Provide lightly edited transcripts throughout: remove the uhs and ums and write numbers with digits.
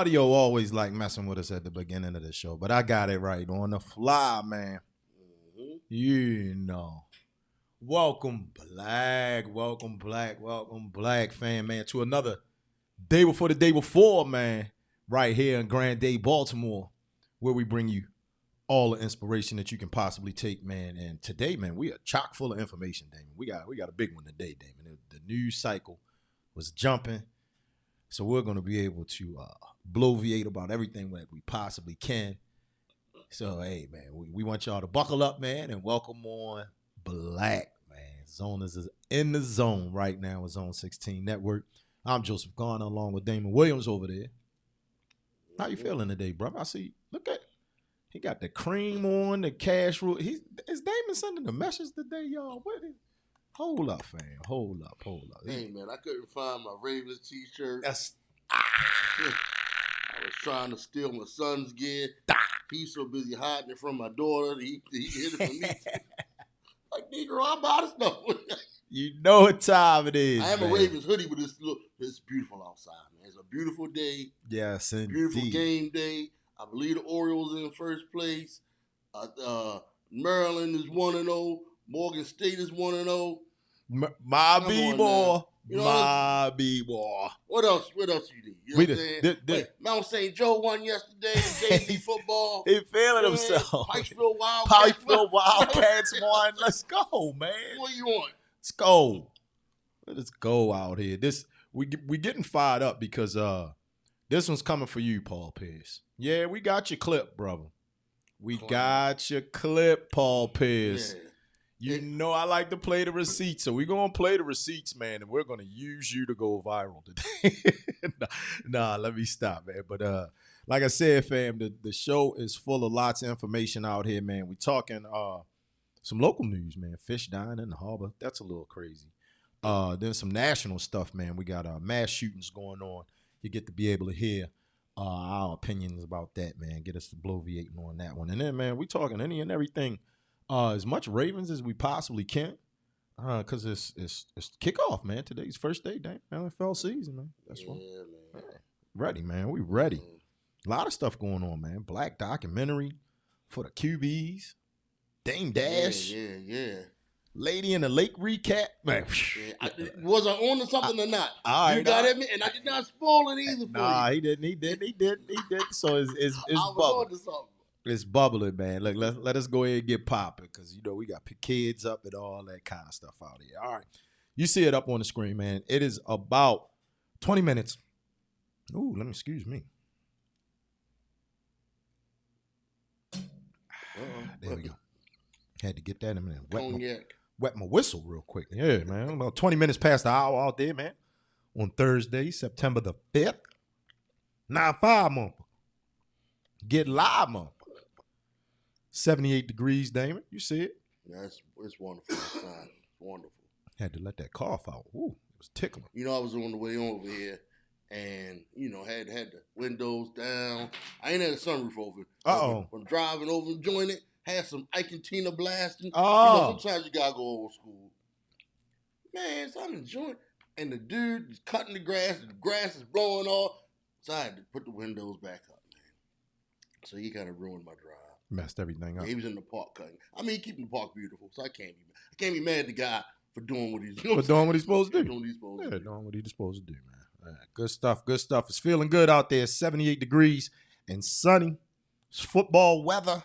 audio always like messing with us at the beginning of the show, but I got it right on the fly, man. Mm-hmm. You know. Welcome black, fan, man, to another day before the day before, man, right here in GRAND Day Baltimore, where we bring you all the inspiration that you can possibly take, man. And today, man, we are chock full of information, Damon. We got a big one today, Damon. The news cycle was jumping, so we're going to be able to bloviate about everything that we possibly can. So, hey, man, we want y'all to buckle up, man, and welcome on Black, man. Zone is in the zone right now with Zone 16 Network. I'm Joseph Garner along with Damon Williams over there. How you feeling today, bro? I see, look at, he got the cream on, the cash rule. Is Damon sending the message today, y'all? What is? Hold up, fam. Hold up. Hey, man, I couldn't find my Ravens t-shirt. That's I was trying to steal my son's gear. He's so busy hiding it from my daughter. He hid it from me. Like, Negro, I buy the stuff. You know what time it is. I have man. a Ravens hoodie, but it's beautiful outside, man. It's a beautiful day. Yes, indeed. Beautiful game day. I believe the Orioles in first place. Maryland is 1-0. Morgan State is 1-0. My B-boy. You know, my B-boy. What else you need? You know what I'm saying? Wait, Mount St. Joe won yesterday in JV football. He feeling himself. Pikesville Wildcats won. Let's go, man. What do you want? Let's go. Let's go out here. We getting fired up because this one's coming for you, Paul Pierce. Yeah, we got your clip, brother. We got your clip, Paul Pierce. Yeah. You know I like to play the receipts, so we're going to play the receipts, man, and we're going to use you to go viral today. nah, let me stop, man. But like I said, fam, the show is full of lots of information out here, man. We talking some local news, man. Fish dying in the harbor. That's a little crazy. Then some national stuff, man. We got mass shootings going on. You get to be able to hear our opinions about that, man. Get us to bloviating on that one. And then, man, we talking any and everything. As much Ravens as we possibly can, because it's kickoff, man. Today's first day, damn, NFL season, man. That's what. Yeah, man. Ready, man. We ready. A lot of stuff going on, man. Black documentary for the QBs. Dame Dash. Yeah. Lady in the Lake recap, man. Yeah, was I on to something or not? All right, you got at me, and I did not spoil it either. Nah, he did. So it's bubbling. It's bubbling, man. Look, let us go ahead and get popping because, you know, we got kids up and all that kind of stuff out here. All right. You see it up on the screen, man. It is about 20 minutes. Ooh, excuse me. There we go. Had to get that in a minute. Wet my whistle real quick. Yeah, man. About 20 minutes past the hour out there, man. On Thursday, September the 5th. 9-5 month. Get live month. 78 degrees, Damon. You see it? Yeah, it's wonderful outside. It's wonderful. Had to let that cough out. Ooh, it was tickling. You know, I was on the way over here and, you know, had the windows down. I ain't had a sunroof over. Uh-oh. When driving over and joining it, had some Ike and Tina blasting. Oh. You know, sometimes you gotta go old school. Man, so I'm enjoying it. And the dude is cutting the grass is blowing off. So I had to put the windows back up, man. So he kind of ruined my drive. Messed everything up. He was in the park cutting. I mean, keeping the park beautiful, so I can't be mad at the guy for doing what he's doing. For doing what he's supposed to do. Doing what he's supposed to do. Doing what he's supposed to do, man. All right, good stuff. It's feeling good out there. 78 degrees and sunny. It's football weather.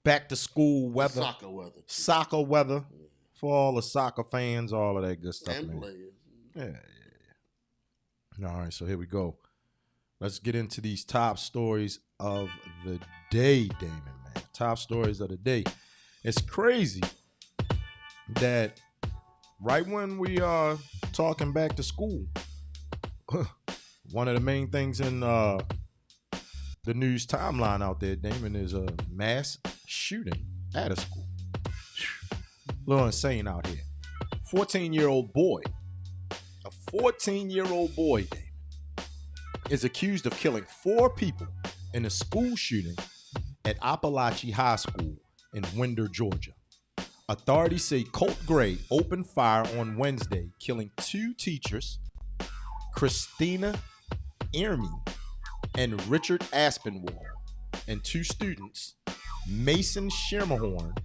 Back to school weather. Soccer weather. Yeah. For all the soccer fans, all of that good stuff, and man. Players. Yeah. All right, so here we go. Let's get into these top stories of the day, Damon, man. Top stories of the day. It's crazy that right when we are talking back to school, one of the main things in the news timeline out there, Damon, is a mass shooting at a school. A little insane out here. 14-year-old boy, Damon, is accused of killing 4 people in a school shooting at Appalachian High School in Winder, Georgia. Authorities say Colt Gray opened fire on Wednesday, killing 2 teachers, Christina Ermy and Richard Aspinwall, and 2 students, Mason Schermerhorn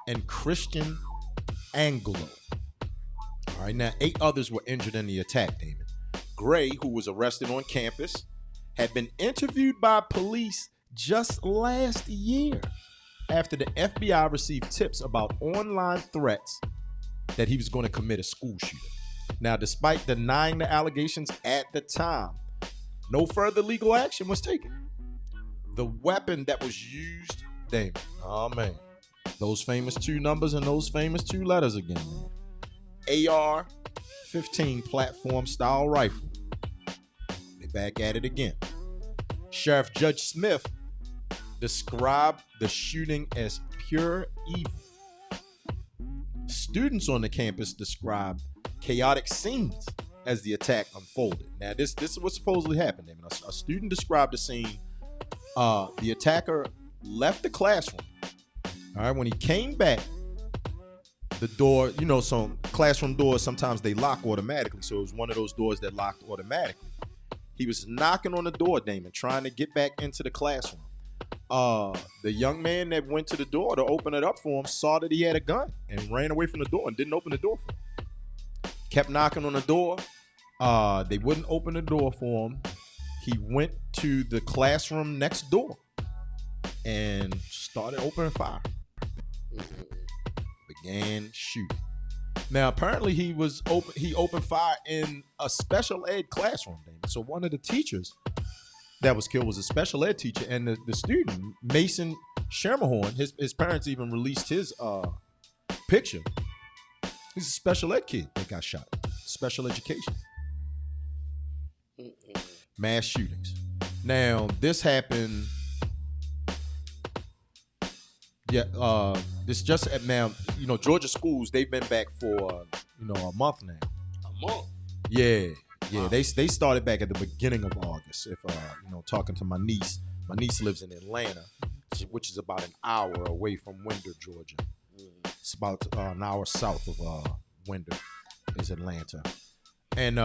and Christian Anglo. All right, now 8 others were injured in the attack, Damon. Gray, who was arrested on campus, had been interviewed by police just last year after the FBI received tips about online threats that he was going to commit a school shooting. Now, despite denying the allegations at the time, no further legal action was taken. The weapon that was used, Damon, oh man, those famous 2 numbers and those famous 2 letters again, man. AR-15 platform style rifle. They back at it again. Sheriff Judge Smith described the shooting as pure evil. Students on the campus described chaotic scenes as the attack unfolded. Now, this is what supposedly happened. I mean, a student described the scene. The attacker left the classroom. All right, when he came back, the door, you know, some classroom doors, sometimes they lock automatically. So it was one of those doors that locked automatically. He was knocking on the door, Damon, trying to get back into the classroom. The young man that went to the door to open it up for him saw that he had a gun and ran away from the door and didn't open the door for him. Kept knocking on the door. They wouldn't open the door for him. He went to the classroom next door and started opening fire. Began shooting. Now, apparently he opened fire in a special ed classroom, Damon. So one of the teachers that was killed was a special ed teacher, and the student, Mason Schermerhorn, his parents even released his picture. He's a special ed kid that got shot. Special education. Mass shootings. Now, this happened. Yeah, this just now, you know, Georgia schools, they've been back for, a month now. A month? Yeah. Wow. They started back at the beginning of August. If, talking to my niece lives in Atlanta, which is about an hour away from Winder, Georgia. It's about an hour south of Winder is Atlanta. And,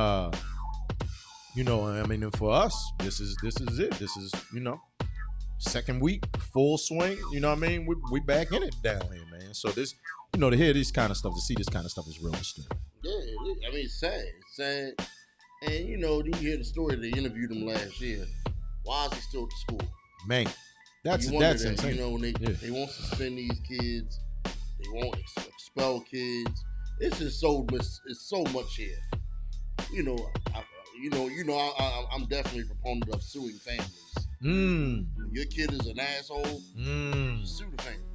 for us, this is it. This is, second week, full swing. You know what I mean? We back in it down here, man. So this, to hear this kind of stuff, to see this kind of stuff is real disturbing. Yeah, I mean, it's sad. It's sad. And, you hear the story, they interviewed him last year. Why is he still at the school? Man, that's insane. They won't suspend these kids. They won't expel kids. It's just it's so much here. I'm definitely a proponent of suing families. When your kid is an asshole, sue the family.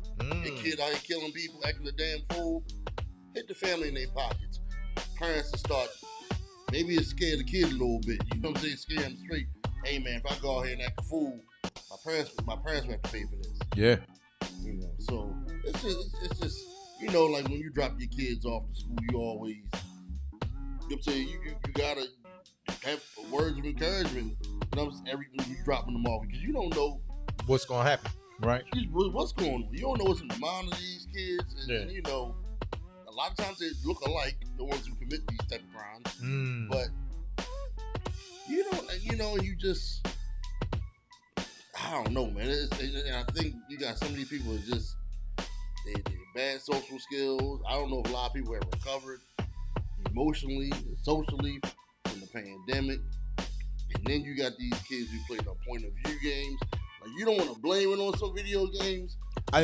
Your kid out here killing people, acting a damn fool, hit the family in their pockets. Parents to start, maybe it's scare the kid a little bit. You know what I'm saying? Scare them straight. Hey man, if I go out here and act a fool, my parents will have to pay for this. Yeah. So it's just like when you drop your kids off to school, you always, I'm saying, you gotta have words of encouragement. Everything you dropping them off, because you don't know what's gonna happen, right? What's going on? You don't know what's in the mind of these kids, and a lot of times they look alike, the ones who commit these type of crimes. But you just, I don't know, man. And I think you got some of these people that just they bad social skills. I don't know if a lot of people have recovered emotionally, socially from the pandemic. And then you got these kids who play the point of view games. Like, you don't want to blame it on some video games. At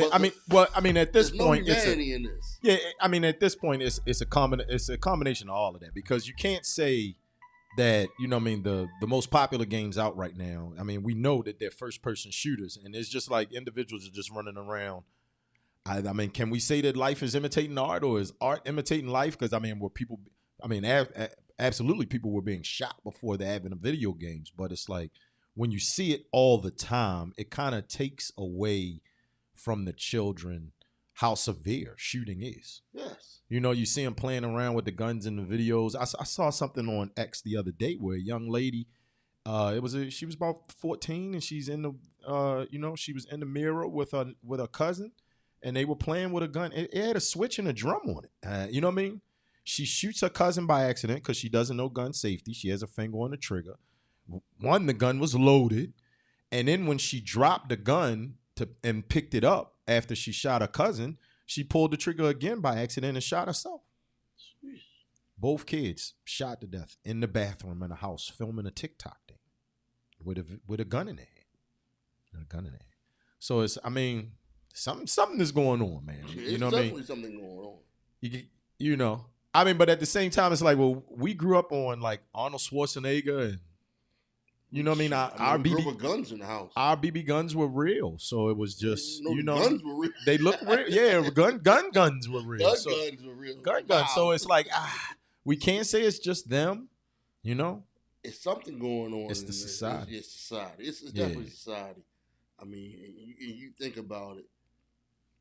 this point, in this. Yeah, I mean, at this point, it's a combination of all of that, because you can't say that the most popular games out right now. I mean, we know that they're first person shooters, and it's just like individuals are just running around. I mean, can we say that life is imitating art, or is art imitating life? Because absolutely, people were being shot before the advent of video games, but it's like when you see it all the time, it kind of takes away from the children how severe shooting is. Yes. You see them playing around with the guns in the videos. I saw something on X the other day where a young lady, she was about 14, and she's in the, she was in the mirror with her cousin, and they were playing with a gun. It had a switch and a drum on it. You know what I mean? She shoots her cousin by accident because she doesn't know gun safety. She has a finger on the trigger. one, the gun was loaded, and then when she dropped the gun and picked it up after she shot her cousin, she pulled the trigger again by accident and shot herself. Both kids shot to death in the bathroom in the house filming a TikTok thing with a gun in their hand. So it's, I mean, something is going on, man. You know what I mean? Definitely something going on. You know, I mean, but at the same time, it's like, well, we grew up on like Arnold Schwarzenegger and, you know what I mean? Our BB guns in the house. Our BB guns were real, so it was just guns were real. They look real. Yeah, guns were real. Guns were real. Guns. Wow. So it's like we can't say it's just them, you know. It's something going on. It's the society. It's society. It's definitely society. I mean, you think about it.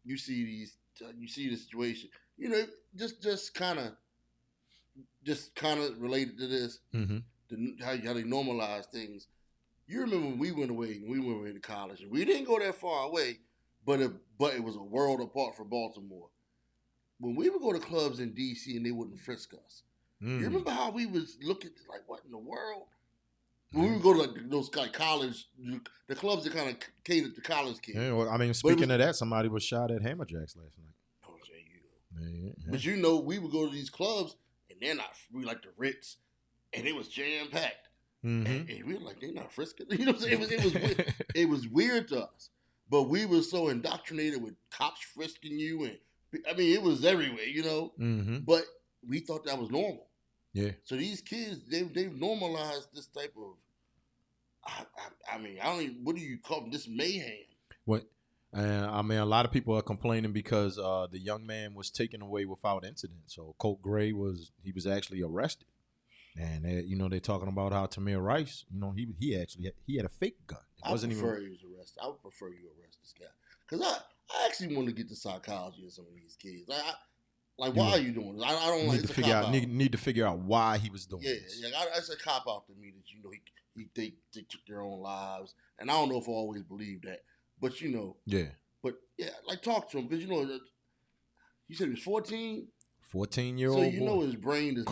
You see the situation. You know, just kind of related to this. Mm-hmm. How they normalize things. You remember when we went away to college, and we didn't go that far away, but it was a world apart from Baltimore. When we would go to clubs in D.C. and they wouldn't frisk us, you remember how we was looking like, what in the world? When we would go to like those like college, the clubs that kind of catered to college kids. Yeah, well, I mean, speaking of that, somebody was shot at Hammerjacks last night. Oh, there you go. Yeah. But you know, we would go to these clubs, and they're not we like the Ritz. And it was jam packed, and we were like, "They're not frisking." You know what I'm saying? It was weird. It was weird to us, but we were so indoctrinated with cops frisking you, and I mean, it was everywhere, you know. But we thought that was normal. Yeah. So these kids, they've normalized this type of. I mean, I don't even. What do you call them? This mayhem. What? I mean, a lot of people are complaining because the young man was taken away without incident. So Colt Gray was actually arrested. And they're talking about how Tamir Rice, he had a fake gun. He was arrested. I would prefer you arrest this guy because I actually want to get the psychology of some of these kids. Why are you doing this? I don't need to figure out. Need to figure out why he was doing this. Yeah, it's a cop out to me that they took their own lives, and I don't know if I always believe that, but Yeah. But yeah, like talk to him because you said he was 14. 14-year-old. So his brain is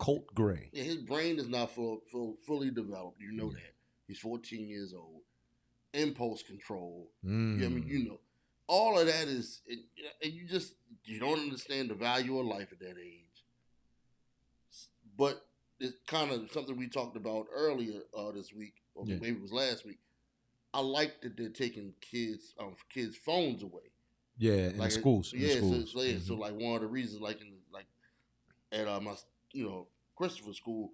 Colt Gray. Yeah, his brain is not fully developed. You know that. He's 14 years old. Impulse control. Yeah, I mean, all of that is, and you don't understand the value of life at that age. But it's kind of something we talked about earlier this week, or maybe it was last week. I like that they're taking kids' phones away. Yeah, in the schools. So like one of the reasons, at my Christopher school,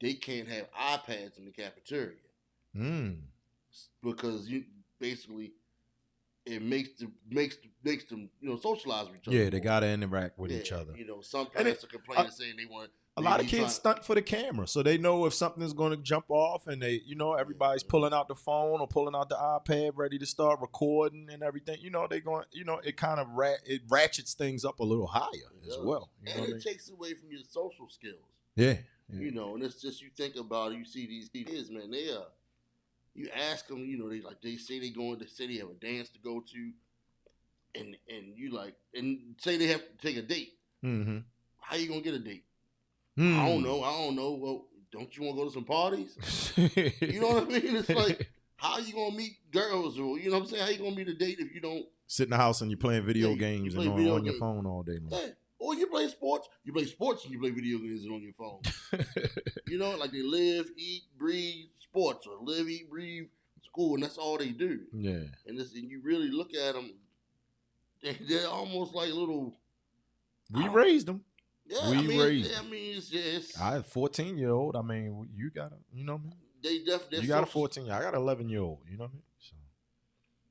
they can't have iPads in the cafeteria because it makes them socialize with each other. Yeah, they gotta interact with each other. Some parents are complaining saying they want. A lot of kids stunt for the camera, so they know if something is going to jump off, and they, everybody's pulling out the phone or pulling out the iPad, ready to start recording and everything. They going, it kind of it ratchets things up a little higher as well. And it takes away from your social skills. Yeah. And it's just, you think about it, you see these kids, man, you ask them, they say they have a dance to go to, and say they have to take a date. Mm-hmm. How you gonna get a date? I don't know. Well, don't you want to go to some parties? You know what I mean? It's like, how you gonna meet girls, or you know what I'm saying? How you gonna meet a date if you don't sit in the house and you're playing video games and on your phone all day long? Yeah. Or you play sports. You play sports and you play video games and on your phone. Like they live, eat, breathe sports, or live, eat, breathe school, and that's all they do. Yeah. And you really look at them, they're almost like little. We raised them. Yeah, raised them. I mean, it's just. I had a 14-year-old. I mean, you got a, They definitely. You got a 14. I got an 11-year-old. You know what I mean? So,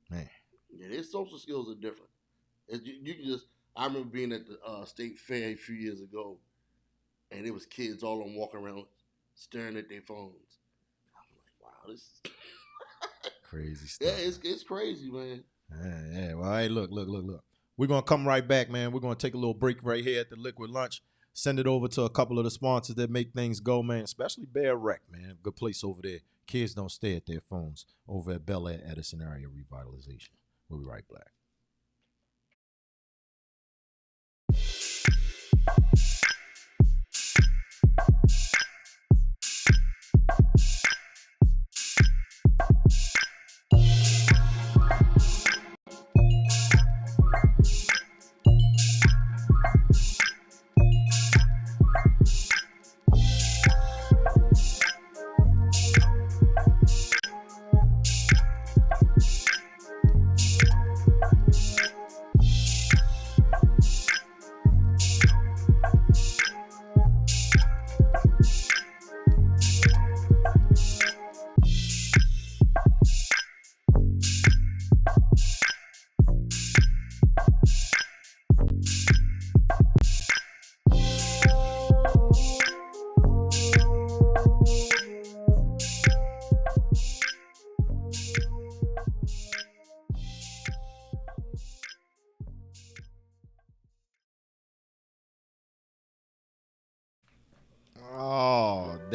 man. Yeah, their social skills are different. You can just. I remember being at the state fair a few years ago, and it was kids all on walking around staring at their phones. I'm like, wow, this is crazy stuff. Yeah, it's crazy, man. Yeah. Well, hey, look. We're going to come right back, man. We're going to take a little break right here at the Liquid Lunch. Send it over to a couple of the sponsors that make things go, man, especially Bear Rec, man. Good place over there. Kids don't stay at their phones over at Bel Air Edison Area Revitalization. We'll be right back.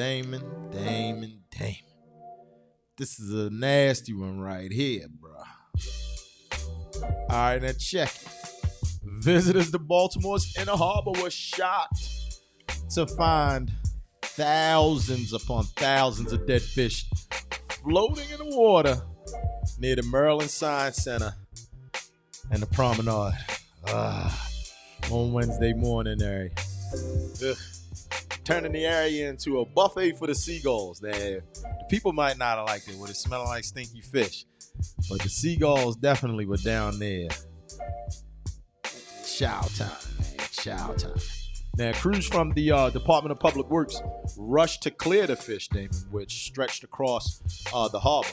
Damon. This is a nasty one right here, bro. All right, now check it. Visitors to Baltimore's Inner Harbor were shocked to find thousands upon thousands of dead fish floating in the water near the Maryland Science Center and the promenade on Wednesday morning area. Turning the area into a buffet for the seagulls. The people might not have liked it with it smelling like stinky fish, but the seagulls definitely were down there. Chow time, man. Chow time. Now, crews from the Department of Public Works rushed to clear the fish, Damon, which stretched across the harbor.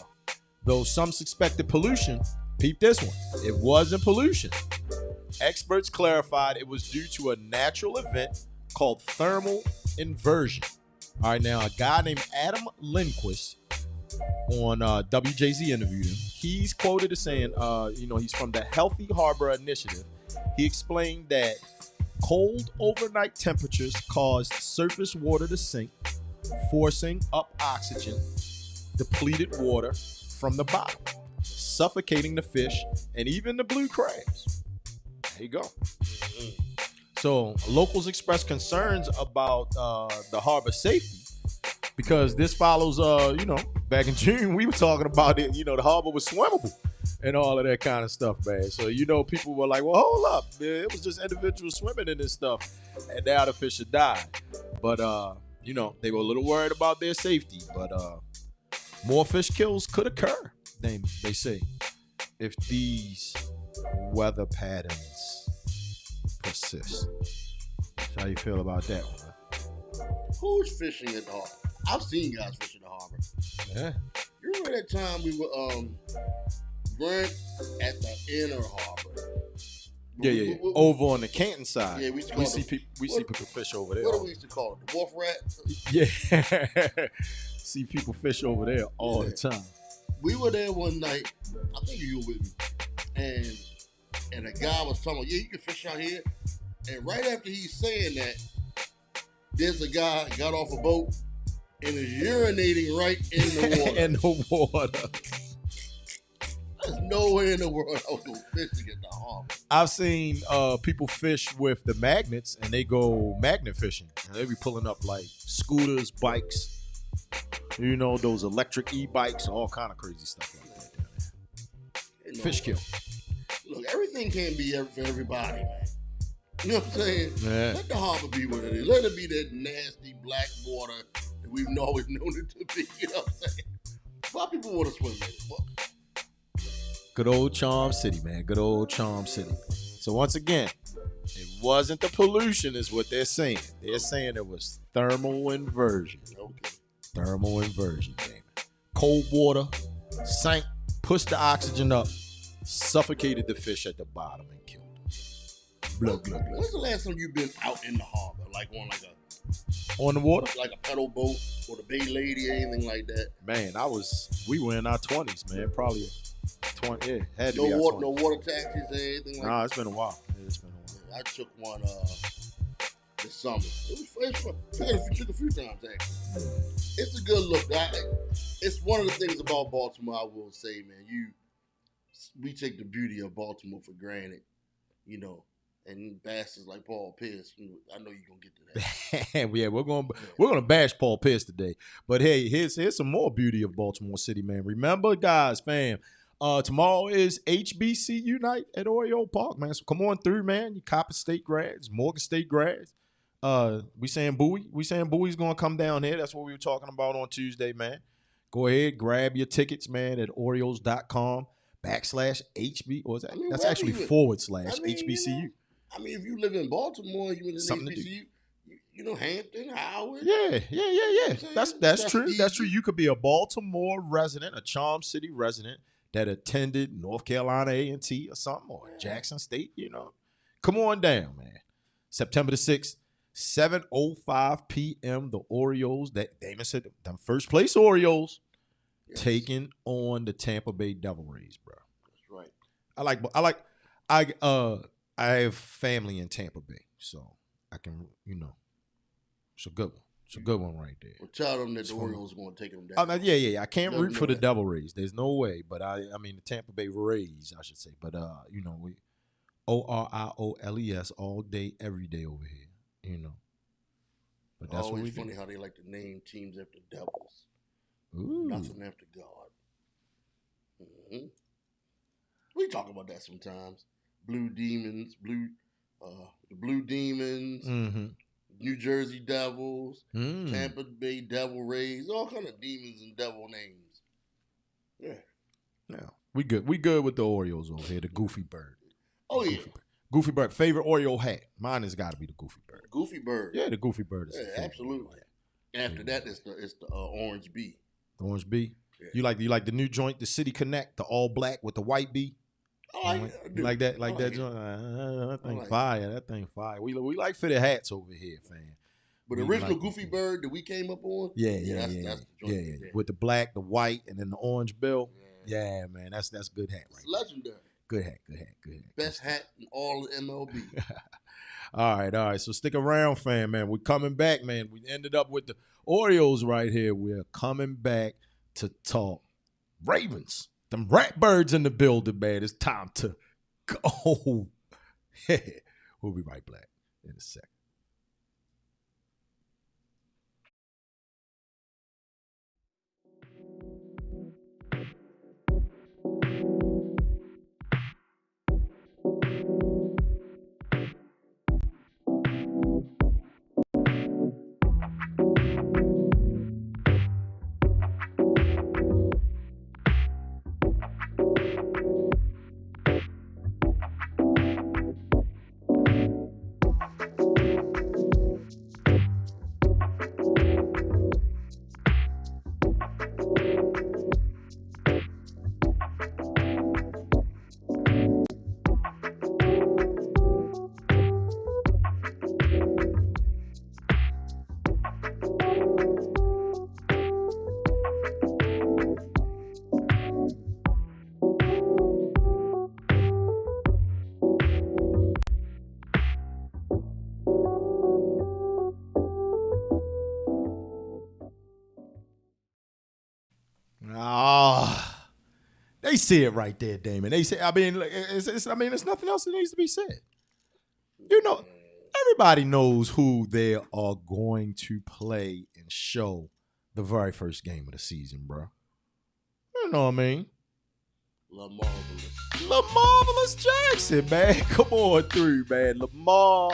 Though some suspected pollution, peep this one, it wasn't pollution. Experts clarified it was due to a natural event called thermal inversion. All right, now a guy named Adam Lindquist on WJZ interviewed him. He's quoted as saying, he's from the Healthy Harbor Initiative. He explained that cold overnight temperatures caused surface water to sink, forcing up oxygen, depleted water from the bottom, suffocating the fish and even the blue crabs. There you go. So locals expressed concerns about the harbor safety because this follows, back in June, we were talking about it, the harbor was swimmable and all of that kind of stuff, man. So, people were like, well, hold up, man. It was just individuals swimming in this stuff and now the fish had died. But, they were a little worried about their safety, but more fish kills could occur, they say, if these weather patterns persist. How you feel about that one? Huh? Who's fishing at the harbor? I've seen guys fish in the harbor. Yeah. You remember that time we were Brent at the Inner Harbor? Yeah. Over on the Canton side. Yeah, we see people fish over there. What do we used to call it? The wharf rat? Yeah. See people fish over there all the time. We were there one night. I think you were with me. And a guy was talking, you can fish out here. And right after he's saying that, there's a guy got off a boat and is urinating right in the water. In the water. There's nowhere in the world I was going fishing at the harbor. I've seen people fish with the magnets and they go magnet fishing. And they be pulling up like scooters, bikes, those electric e-bikes, all kind of crazy stuff like that down there. Fish kill. Look, everything can't be for everybody, man. You know what I'm saying? Yeah. Let the harbor be what it is. Let it be that nasty black water that we've always known it to be. You know what I'm saying? Why people want to swim in it? What? Good old Charm City, man. Good old Charm City. So once again, it wasn't the pollution is what they're saying. They're saying it was thermal inversion. Okay. Thermal inversion, Damon. Cold water sank, pushed the oxygen up, suffocated the fish at the bottom and killed them. Glug. When's the last time you've been out in the harbor? Like on the water? Like a pedal boat or the Bay Lady or anything like that? Man, we were in our 20s, man. Probably 20, yeah, had to be water, our 20s. No water taxis or anything like that? Nah, it's been a while. I took one this summer. It was fun. Took a few times, actually. It's a good look. It's one of the things about Baltimore, I will say, man. We take the beauty of Baltimore for granted, and bastards like Paul Pierce. I know you're gonna get to that. Yeah, we're gonna bash Paul Pierce today. But hey, here's some more beauty of Baltimore City, man. Remember, guys, fam. Tomorrow is HBCU night at Oriole Park, man. So come on through, man. You Coppin State grads, Morgan State grads. We saying Bowie's gonna come down here. That's what we were talking about on Tuesday, man. Go ahead, grab your tickets, man, at Orioles.com/HB. Or is that? That's actually / HBCU. If you live in Baltimore, you in the HBCU. Hampton, Howard. Yeah. That's true. Easy. That's true. You could be a Baltimore resident, a Charm City resident that attended North Carolina A&T or something, or Jackson State, Come on down, man. September the 6th, 7:05 p.m., the Orioles, that Damon said, them first place Orioles, taking on the Tampa Bay Devil Rays, bro. That's right. I have family in Tampa Bay, so I can, it's a good one. It's a good one right there. Well, tell them that the Orioles are going to take them down. Yeah. I can't root for the Devil Rays. There's no way. But I mean the Tampa Bay Rays, I should say. But we ORIOLES all day, every day over here. But that's always what we funny do. how they like to name teams after devils. Ooh. Nothing after God. Mm-hmm. We talk about that sometimes. The Blue Demons, New Jersey Devils, Tampa Bay Devil Rays, all kind of demons and devil names. Yeah. Now we good with the Orioles over here. The Goofy Bird. Oh yeah. Goofy Bird. Favorite Oriole hat. Mine has got to be the Goofy Bird. Goofy Bird. Yeah, the Goofy Bird is the absolutely. After that, it's the Orange Bee. The Orange Bee. Yeah. You like the new joint, the City Connect, the all black with the white bee. You like that joint? That thing fire. That thing fire. We like fitted hats over here, fam. But the original Goofy Bird that we came up on. That's the joint. With the black, the white, and then the orange bill. Yeah, man, that's good hat. It's legendary. Good hat. Best hat in all of MLB. All right. So stick around, fam, man. We're coming back, man. We ended up with the Orioles right here. We're coming back to talk Ravens. Them Ratbirds in the building, man. It's time to go. We'll be right back in a second. They see it right there, Damon. They say, it's nothing else that needs to be said. Everybody knows who they are going to play and show the very first game of the season, bro. You know what I mean? LaMarvelous Jackson, man. Come on through, man. Lamar,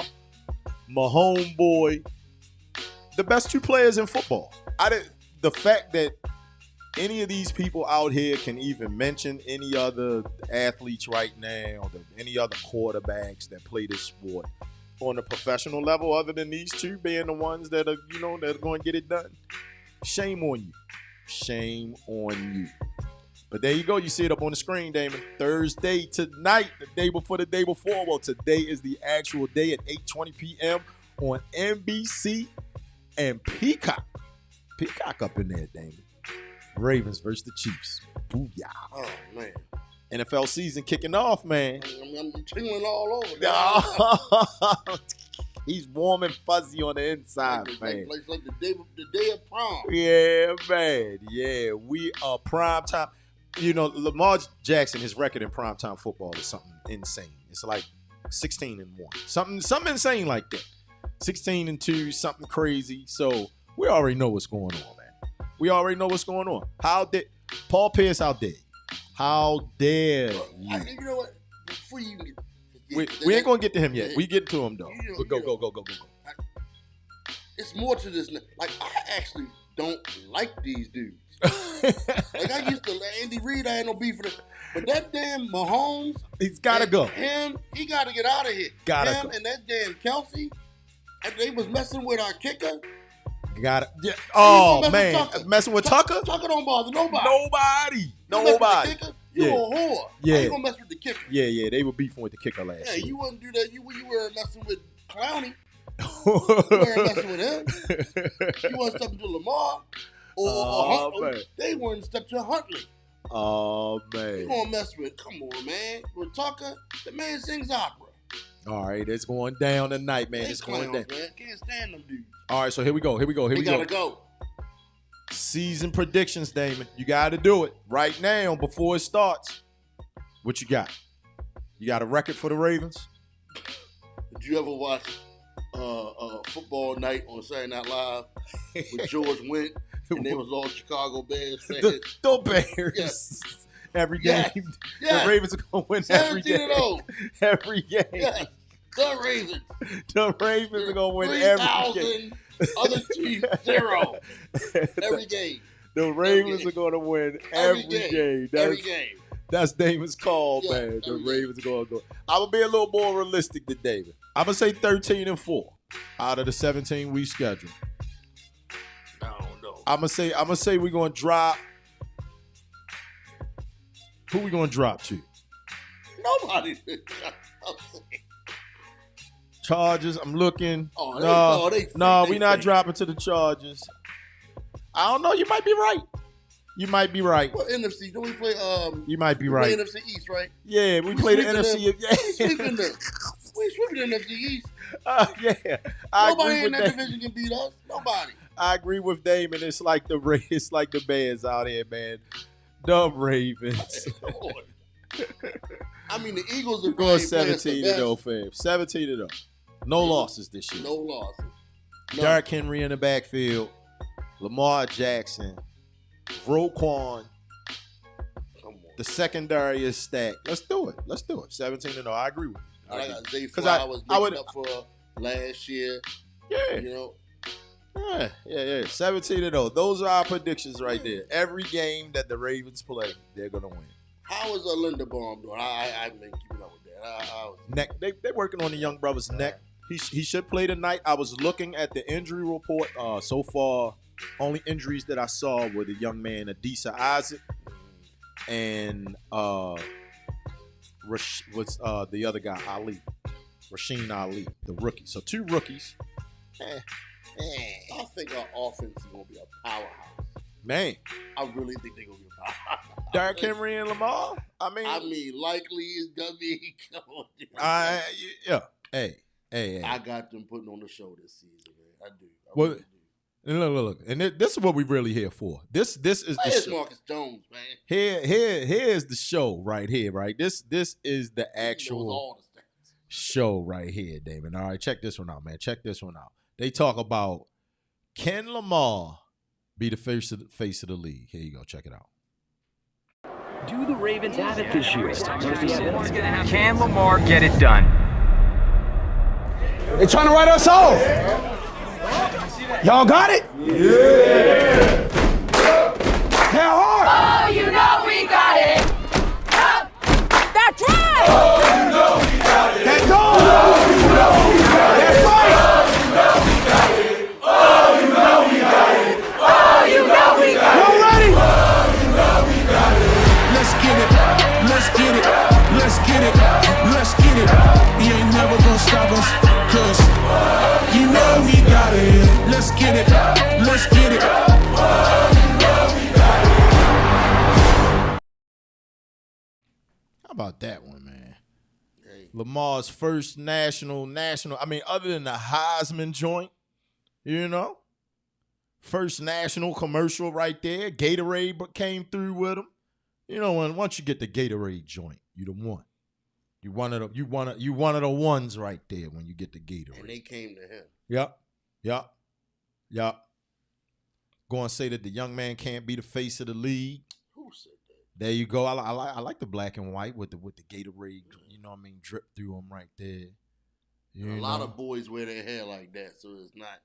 my homeboy, the best two players in football. The fact that any of these people out here can even mention any other athletes right now, any other quarterbacks that play this sport on a professional level, other than these two being the ones that are, that are going to get it done. Shame on you. Shame on you. But there you go. You see it up on the screen, Damon. Thursday tonight, the day before the day before. Well, today is the actual day at 8:20 p.m. on NBC and Peacock. Peacock up in there, Damon. Ravens versus the Chiefs. Booyah. Oh, man. NFL season kicking off, man. I'm tingling all over. He's warm and fuzzy on the inside, man. Like the day of prom. Yeah, man. Yeah, we are prime time. Lamar Jackson, his record in primetime football is something insane. It's like 16-1. Something insane like that. 16-2, something crazy. So we already know what's going on, man. We already know what's going on. How did Paul Pierce? How dare you? How dare you? You know what? Before you we ain't gonna get to him yet. We get to him though. Go. It's more to this. Like, I actually don't like these dudes. Like, I used to Andy Reid. I had no beef with him, but that damn Mahomes, he's gotta go. He gotta get out of here. Go. And that damn Kelsey, and they was messing with our kicker. Got it. Yeah. Oh man, messing with Tucker. Tucker don't bother nobody. Nobody. You a whore. Yeah. How you gonna mess with the kicker? Yeah. They were beefing with the kicker last year. Yeah, you wouldn't do that. You were messing with Clowney. You weren't messing with him. You wasn't stepping to Lamar or Huntley. They weren't stepping to Huntley. Oh man. You gonna mess with? Come on, man. With Tucker, the man sings opera. All right, it's going down tonight, man. They It's going down. clowns, man. Can't stand them dudes. All right, so here we go. Here we We gotta go. Season predictions, Damon. You got to do it right now before it starts. What you got? You got a record for the Ravens? Did you ever watch Football Night on Saturday Night Live with George Wendt and they was all Chicago Bears fans? The Bears. Yes. Every game. Yes. The Ravens are going to win every game. 17-0. Every game. Yes. The Ravens. The Ravens are going to win every game. 3,000 other teams 0. Every game. The Ravens are going to win every game. Every game. That's Damon's call, man. The Ravens are going to go. I'm going to be a little more realistic than David. I'm going to say 13-4 out of the 17-week schedule. I don't know. I'm going to say we're going to drop. Who we going to drop to? Nobody. Chargers, I'm looking. Oh, no, we're not dropping to the Chargers. I don't know. You might be right. You might be right. What NFC? Don't we play? You might be right. We play NFC East, right? Yeah, we play the NFC. We sweeping them. We sweeping the NFC East. Yeah, Nobody in that division can beat us. Nobody. I agree with Damon. It's like the Bears out here, man. The Ravens. I mean, the Eagles are going 17-0, fam. 17-0. No losses this year. No losses. Derrick Henry in the backfield. Lamar Jackson. Roquan. The secondary is stacked. Let's do it. 17-0. I agree with you. I got Zay Flowers making up for last year. Yeah. You know. Yeah. 17-0. Those are our predictions right there. Every game that the Ravens play, they're gonna win. How is Linderbaum doing? I've been keeping up with that. Neck. They're working on the young brother's neck. He should play tonight. I was looking at the injury report. So far, only injuries that I saw were the young man Adisa Isaac and was the other guy Rasheen Ali, the rookie. So 2 rookies. I think our offense is gonna be a powerhouse. Man, I really think they're gonna be a powerhouse. Derrick Henry and Lamar. I mean, likely it's gonna be. Yeah. Hey. I got them putting on the show this season, man. I do. Really do. Look. And this is what we're really here for. This is the show. Marcus Jones, man. Here's the show right here, right? This is the actual show right here, Damon. All right, check this one out, man. Check this one out. They talk about, can Lamar be the face of the league? Here you go. Check it out. Do the Ravens have it this year? Can Lamar get it done? They're trying to write us off. Y'all got it? Yeah. How hard? Oh, you know we got it. That's right. Oh, you know we got it. That's all. Oh, you know we got it. That's right. Oh, you know we got it. Oh, you know we got it. Oh, you know we got it. Y'all ready? Oh, you know we got it. Let's get it. Let's get it. Let's get it. Let's get it. You ain't never gonna stop us. Cause you know we got it. Let's get it. Let's get it. How about that one, man? Hey. Lamar's first national. I mean, other than the Heisman joint, you know, first national commercial right there. Gatorade came through with him. You know, once you get the Gatorade joint, you the one. You one of the ones right there when you get the Gatorade. And they came to him. Yup. Go and say that the young man can't be the face of the league. Who said that? There you go. I like the black and white with the Gatorade. You know what I mean? Drip through them right there. A lot of boys wear their hair like that, so it's not.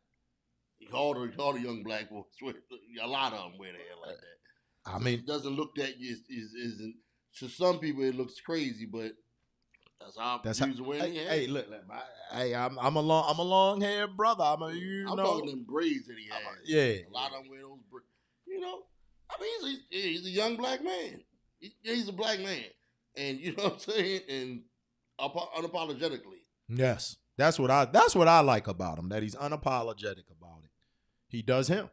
All the young black boys wear. A lot of them wear their hair like that. I mean, it doesn't look that isn't. To some people, it looks crazy, but. That's how. Hey, look, I'm a long haired brother. I'm talking them braids that he has. Yeah, a lot of them wear those braids. You know, I mean, he's a young black man. He's a black man, and you know what I'm saying, and unapologetically. Yes, that's what I like about him. That he's unapologetic about it. He does him,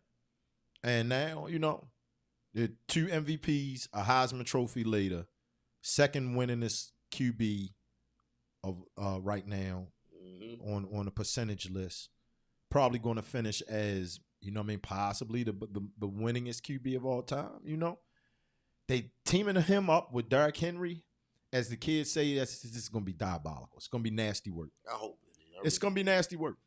and now you know, the 2 MVPs, a Heisman Trophy later, second winningest QB. of right now on the percentage list. Probably going to finish as, you know what I mean, possibly the winningest QB of all time, you know. They teaming him up with Derrick Henry. As the kids say, this is going to be diabolical. It's going to be nasty work. I hope it is. It's going to be nasty work.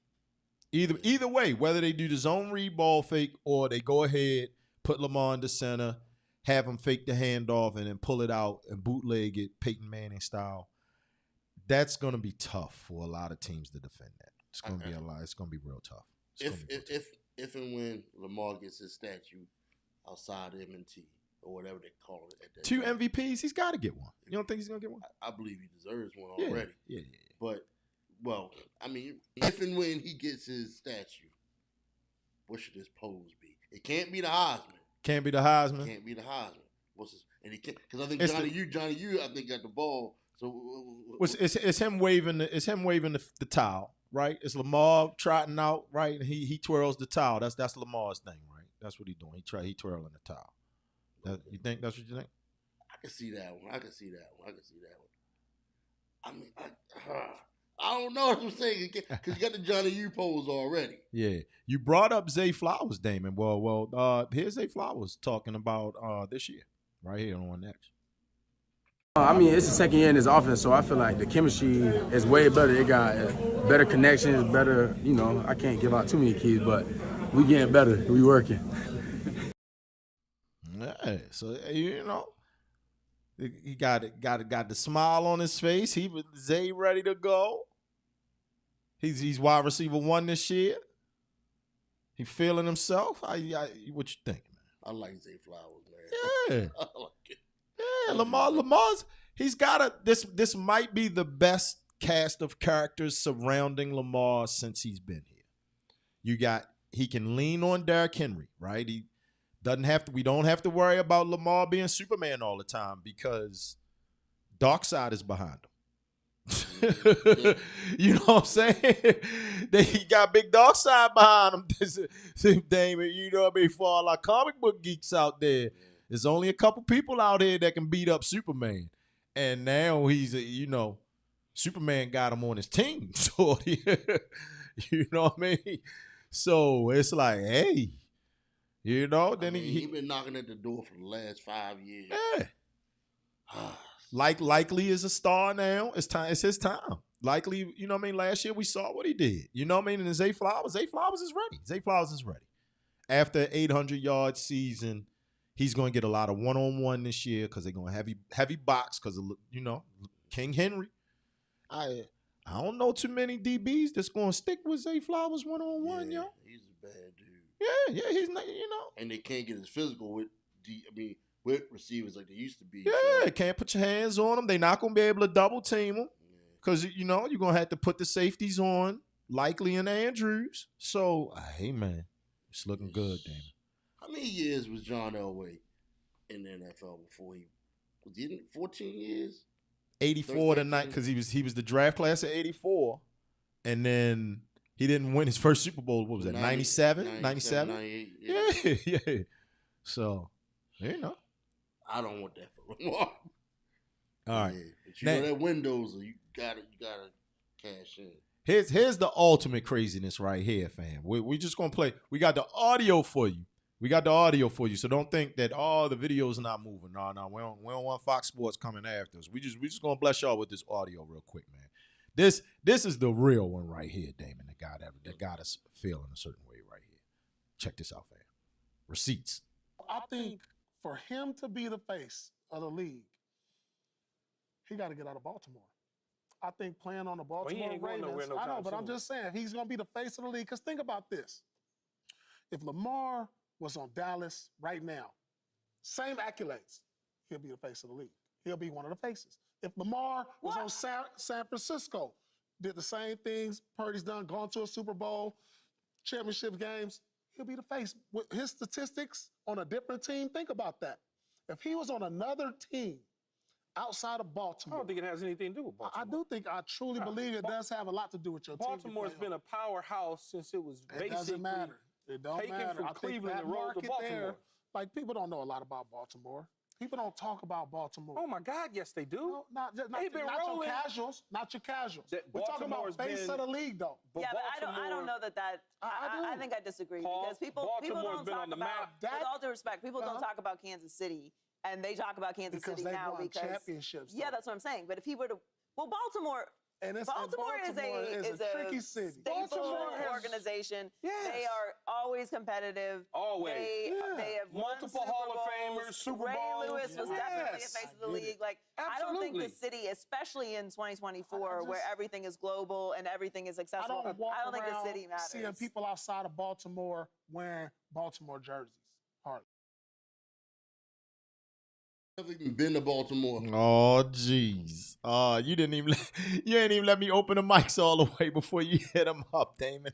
Either way, whether they do the zone read ball fake or they go ahead, put Lamar in the center, have him fake the handoff and then pull it out and bootleg it Peyton Manning style, that's going to be tough for a lot of teams to defend that. It's going to be a lot. It's going to be real tough. If and when Lamar gets his statue outside M&T or whatever they call it. At that 2 time, MVPs, he's got to get one. You don't think he's going to get one? I believe he deserves one Yeah. already. Yeah. But, well, I mean, if and when he gets his statue, what should his pose be? It can't be the Heisman. Can't be the Heisman. Can't be the Heisman. What's his? And he can't, because I think It's Johnny U, I think got the ball. So it's him waving the towel, right? It's Lamar trotting out, right? And he twirls the towel. That's Lamar's thing, right? That's what he's doing. He twirling the towel. You think that's what you think? I can see that one. I can see that one. I mean, I don't know what I'm saying because you got the Johnny U pose already. Yeah, you brought up Zay Flowers, Damon. Well, here's Zay Flowers talking about this year, right here on Next. I mean, it's the second year in this offense, so I feel like the chemistry is way better. They got better connections, better, you know, I can't give out too many keys, but we getting better. We working. Yeah, so, you know, he got the smile on his face. He was Zay ready to go. He's wide receiver 1 this year. He feeling himself. What you think, man? I like Zay Flowers, man. Yeah. I like it. Yeah, Lamar's he's got this might be the best cast of characters surrounding Lamar since he's been here. He can lean on Derrick Henry, right? He we don't have to worry about Lamar being Superman all the time because Darkseid is behind him. You know what I'm saying? He got big Darkseid behind him. This Damon, you know what I mean? For all our comic book geeks out there. There's only a couple people out here that can beat up Superman. And now he's, Superman got him on his team. So, you know what I mean? So it's like, hey, then he's been knocking at the door for the last 5 years. Yeah. Likely is a star now. It's his time. Likely, you know what I mean? Last year we saw what he did. You know what I mean? And Zay Flowers is ready. Zay Flowers is ready. After 800-yard season, he's going to get a lot of one-on-one this year because they're going to heavy box because of, King Henry. I don't know too many DBs that's going to stick with Zay Flowers one-on-one, yeah, yo. He's a bad dude. Yeah, he's not, And they can't get as physical with with receivers like they used to be. Yeah, can't put your hands on them. They're not going to be able to double team them because, you're going to have to put the safeties on, likely in Andrews. So, hey, man, it's looking good, Damon. How many years was John Elway in the NFL before was he in 14 years? 84 to 9 because he was the draft class of 84, and then he didn't win his first Super Bowl. What was that? 97? 97? 98, yeah. So, I don't want that for Lamar. All right. Yeah, but that windows, you gotta cash in. Here's the ultimate craziness right here, fam. We just gonna play. We got the audio for you. So don't think that the video's not moving. No, we don't want Fox Sports coming after us. We just gonna bless y'all with this audio real quick, man. This is the real one right here, Damon. That got us feeling a certain way right here. Check this out, fam. Receipts. I think for him to be the face of the league, he got to get out of Baltimore. I think playing on the Baltimore Ravens, I know, but I'm just saying, he's going to be the face of the league. Because think about this. If Lamar was on Dallas right now, same accolades, he'll be the face of the league. He'll be one of the faces. If Lamar was on San Francisco, did the same things Purdy's done, gone to a Super Bowl, championship games, he'll be the face. With his statistics on a different team, think about that. If he was on another team outside of Baltimore. I don't think it has anything to do with Baltimore. I truly believe it does have a lot to do with your team. Baltimore's been a powerhouse since it was basically doesn't matter. It don't taken matter. from Cleveland and rolled to Baltimore. there, like, people don't know a lot about Baltimore. People don't talk about Baltimore. Oh my God, yes they do. No, not your rolling. casuals. Not your casuals. We're talking about face of the league, though. Yeah, but I don't know that. I think I disagree because people don't talk about. With all due respect, people don't talk about Kansas City, and they talk about Kansas City now because championships. Yeah, that's what I'm saying. But if he were to, Baltimore. Baltimore is a tricky city. Stable organization. Yes. They are always competitive. Always. They have multiple Hall of Famers, Super Ray Bowls. Lewis was definitely a face of the league. Like I don't think the city, especially in 2024, where everything is global and everything is accessible, I don't think the city matters. Seeing people outside of Baltimore wearing Baltimore jerseys. Hardly. Never even been to Baltimore. Oh, jeez. You ain't even let me open the mics all the way before you hit them up, Damon.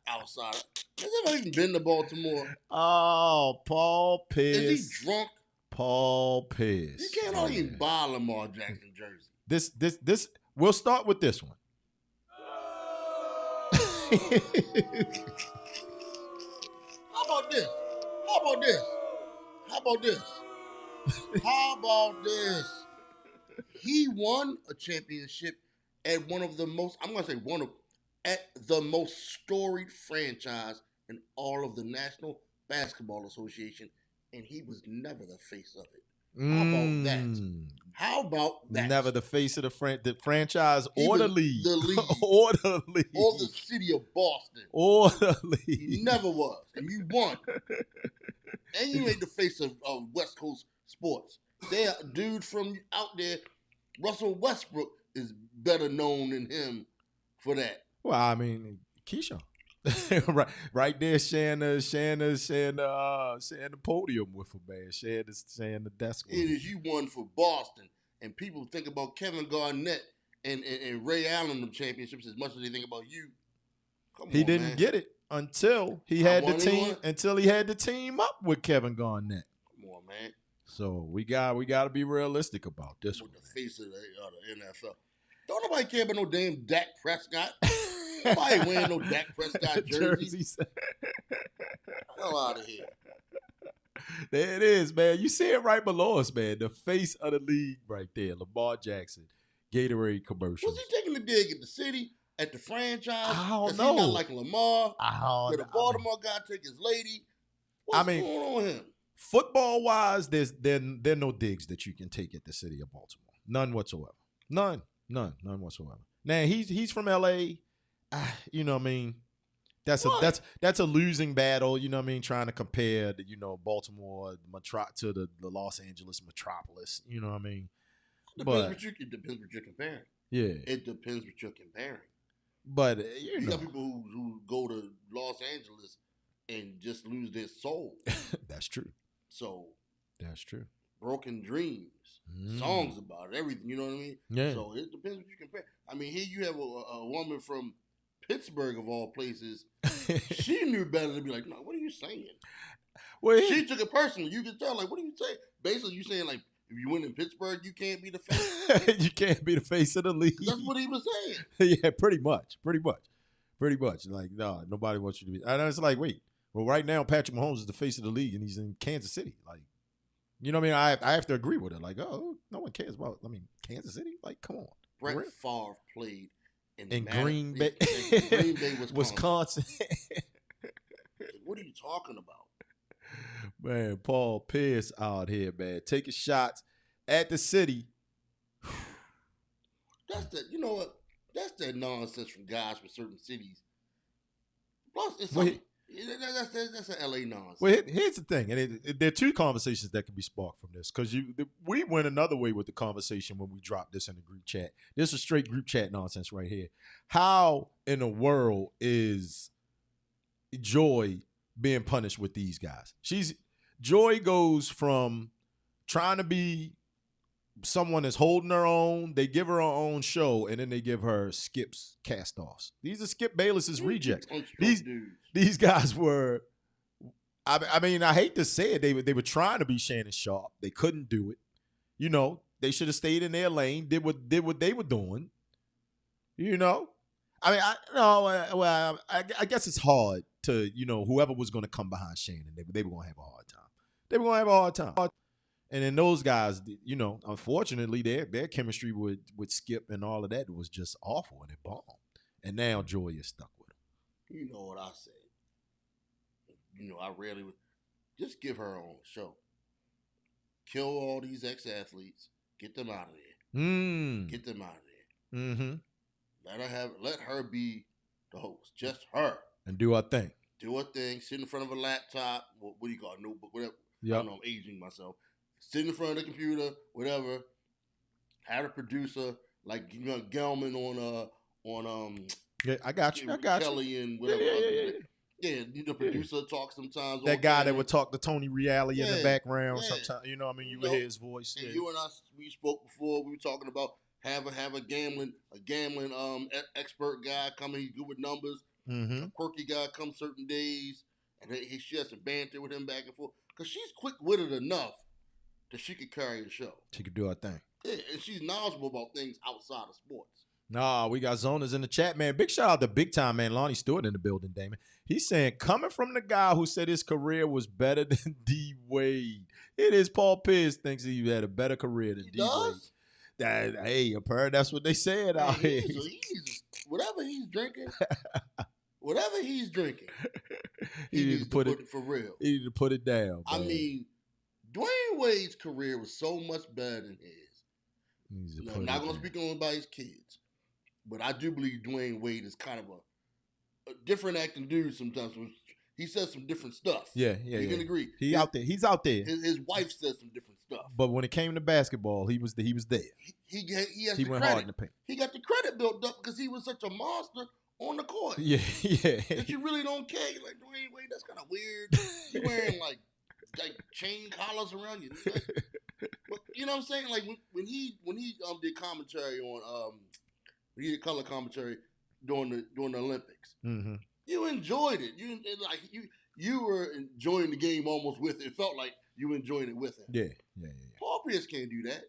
Outside. I've never even been to Baltimore. Oh, Paul Pierce. Is he drunk? Paul Pierce. You can't even buy Lamar Jackson jersey. This. We'll start with this one. How about this? How about this? How about this? How about this? He won a championship at one of the most, at the most storied franchise in all of the National Basketball Association, and he was never the face of it. How about that? How about that? Never the face of the franchise or the league. The league. Or the league. Or the city of Boston. Or the league. He never was. And you won. And you ain't the face of West Coast sports. There, a dude from out there, Russell Westbrook, is better known than him for that. Well, I mean, Keyshawn. right there, sharing the podium with him, man. Sharing the desk with him. It is you won for Boston. And people think about Kevin Garnett and Ray Allen of championships as much as they think about you. He didn't get it until he had the team up with Kevin Garnett. Come on, man. So we got to be realistic about this one. With the face of the NFL. Don't nobody care about no damn Dak Prescott. Nobody ain't wearing no Dak Prescott jerseys. Hell out of here. There it is, man. You see it right below us, man. The face of the league right there. Lamar Jackson, Gatorade commercials. Was he taking a dig at the city, at the franchise? I don't Does know. He not like Lamar? Did the Baltimore guy take his lady? What's going on with him? Football-wise, there are no digs that you can take at the city of Baltimore. None whatsoever. None whatsoever. Now, he's from L.A., you know what I mean? That's a losing battle, you know what I mean? Trying to compare the, Baltimore to the Los Angeles metropolis, you know what I mean? It depends what you're comparing. Yeah. It depends what you're comparing. But you got people who go to Los Angeles and just lose their soul. That's true. So that's true. Broken dreams, songs about it, everything, you know what I mean? Yeah. So it depends what you compare. I mean, here you have a woman from Pittsburgh of all places. She knew better to be like, no, what are you saying? Well, she took it personally. You can tell, like, what are you saying? Basically, you saying, like, if you win in Pittsburgh, you can't be the face. You can't be the face of the league. That's what he was saying. Yeah, pretty much. Like, no, nobody wants you to be. And it's like, wait, well, right now, Patrick Mahomes is the face of the league, and he's in Kansas City. Like, you know what I mean? I have to agree with it. Like, oh, no one cares about, Kansas City? Like, come on. Brett Favre played in Green Bay, Wisconsin. What are you talking about? Man, Paul Pierce out here, man, taking shots at the city. You know what? That's that nonsense from guys from certain cities. Plus, it's that's an LA nonsense. Well, here's the thing, and there are two conversations that can be sparked from this, because we went another way with the conversation when we dropped this in the group chat. This is straight group chat nonsense right here. How in the world is Joy being punished with these guys? Joy goes from trying to be someone that's holding her own. They give her own show, and then they give her Skip's cast-offs. These are Skip Bayless's rejects. These guys were, I mean, I hate to say it, they were trying to be Shannon Sharp. They couldn't do it. You know, they should have stayed in their lane, did what they were doing. You know? I mean, I guess it's hard to, whoever was going to come behind Shannon, they were going to have a hard time. They were going to have a hard time. And then those guys, you know, unfortunately, their chemistry with Skip and all of that was just awful, and it bombed. And now Joy is stuck with him. You know what I said. You know, I rarely would just give her own show. Kill all these ex-athletes. Get them out of there. Get them out of there. Mm-hmm. Let her be the host. Just her. And do her thing. Do her thing. Sit in front of a laptop. What do you call it? Notebook, whatever. Yep. I don't know, I'm aging myself. Sit in front of the computer, whatever. Have a producer like Gelman on Yeah, I got you. Kelly and whatever. Yeah, the producer talks sometimes. That guy that would talk to Tony Reale in the background sometimes. You know what I mean? You would hear his voice. And you and I, we spoke before. We were talking about have a gambling expert guy coming. He's good with numbers. Mm-hmm. A quirky guy comes certain days, and she has to banter with him back and forth because she's quick-witted enough that she could carry the show. She could do her thing. Yeah, and she's knowledgeable about things outside of sports. Nah, we got Zonas in the chat, man. Big shout out to Big Time, man. Lonnie Stewart in the building, Damon. He's saying, coming from the guy who said his career was better than D. Wade. It is Paul Pierce thinks he had a better career than D. Wade. Hey, apparently that's what they said out here. Whatever he's drinking, he needs to put it for real. He need to put it down. I mean, Dwayne Wade's career was so much better than his. I'm not going to speak on about his kids, but I do believe Dwayne Wade is kind of a different acting dude sometimes. He says some different stuff. Yeah. You can agree. He's out there. His wife says some different stuff. But when it came to basketball, he was there. He went hard in the paint. He got the credit built up because he was such a monster on the court. Yeah. That you really don't care. You're like, Dwayne Wade, that's kind of weird. You wearing like chain collars around you. But, you know what I'm saying? Like when he did commentary on when he did color commentary during the Olympics. Mm-hmm. You enjoyed it. You were enjoying the game almost with it. It felt like you enjoyed it with him. Yeah. Paul Pierce can't do that.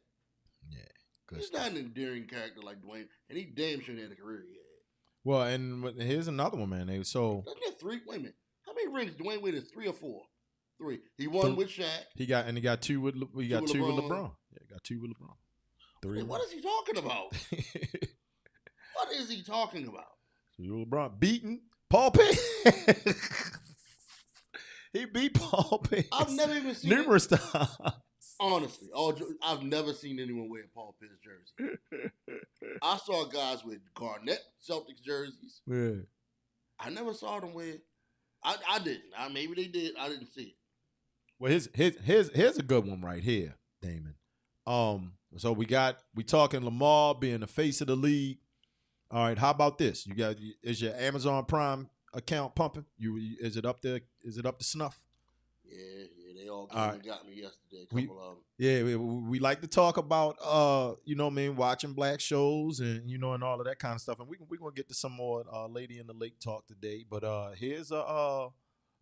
Yeah. Good He's stuff. not an endearing character like Dwayne, and he damn sure had a career he had. Well, and here's another one, man. Doesn't that three? Wait a minute. How many rings Dwayne Wade is? 3 or 4? 3. He won with Shaq. He got two with LeBron. Yeah, got 2 with LeBron. 3. What is he talking about? What is he talking about? 2 with LeBron beating Paul Pierce. He beat Paul Pierce. I've never even seen numerous times. Honestly, I've never seen anyone wear a Paul Pierce jersey. I saw guys with Garnett Celtics jerseys. Yeah. I never saw them wear. I didn't. Maybe they did. I didn't see it. Well, here's a good one right here, Damon. So we talking Lamar being the face of the league. All right, how about this? Is your Amazon Prime account pumping? Is it up there? Is it up to snuff? Yeah, they all came and got me yesterday. A couple of them. Yeah, we like to talk about watching black shows and and all of that kind of stuff. And we're gonna get to some more Lady in the Lake talk today. But here's a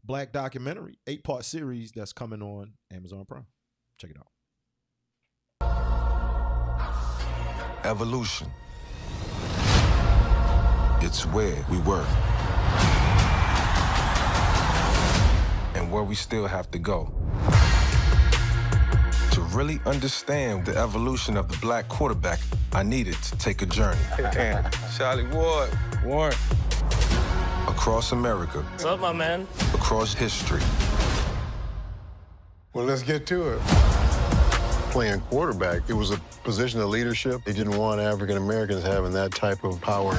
black documentary, 8-part series that's coming on Amazon Prime. Check it out. Evolution. It's where we were. And where we still have to go. To really understand the evolution of the black quarterback, I needed to take a journey. Charlie Ward. Across America. What's up, my man? Across history. Well, let's get to it. Playing quarterback, it was a position of leadership. They didn't want African Americans having that type of power.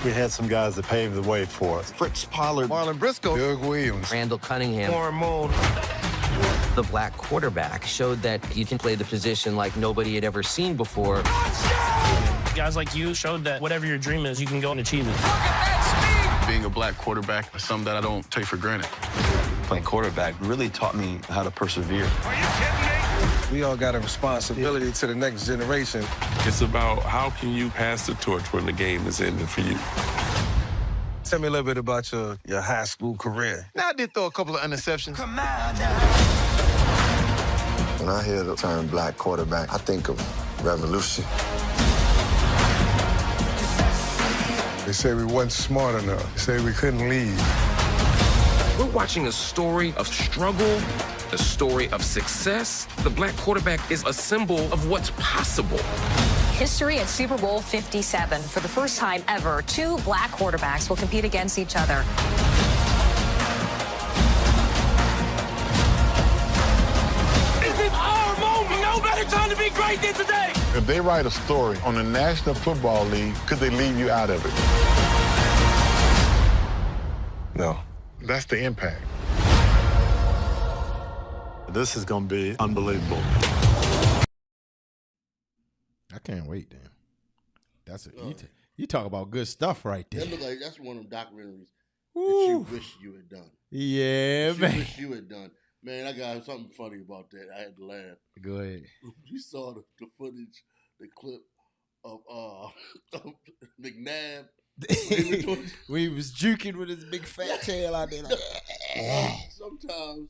We had some guys that paved the way for us. Fritz Pollard, Marlon Briscoe, Doug Williams, Randall Cunningham, Warren Moon. The black quarterback showed that you can play the position like nobody had ever seen before. Guys like you showed that whatever your dream is, you can go and achieve it. Being a black quarterback is something that I don't take for granted. Playing quarterback really taught me how to persevere. Are you kidding me? We all got a responsibility to the next generation. It's about how can you pass the torch when the game is ending for you. Tell me a little bit about your high school career. Now, I did throw a couple of interceptions. Come on now. When I hear the term black quarterback, I think of revolution. They say we wasn't smart enough. They say we couldn't lead. We're watching a story of struggle, the story of success, the black quarterback is a symbol of what's possible. History at Super Bowl 57. For the first time ever, 2 black quarterbacks will compete against each other. This is our moment. No better time to be great than today. If they write a story on the National Football League, could they leave you out of it? No. That's the impact. This is going to be unbelievable. I can't wait, Dan. You talk about good stuff right there. That look like that's one of them documentaries that you wish you had done. Yeah, man. You wish you had done. Man, I got something funny about that. I had to laugh. Go ahead. You saw the footage, the clip of McNabb. When he was juking with his big fat tail out there. Like, sometimes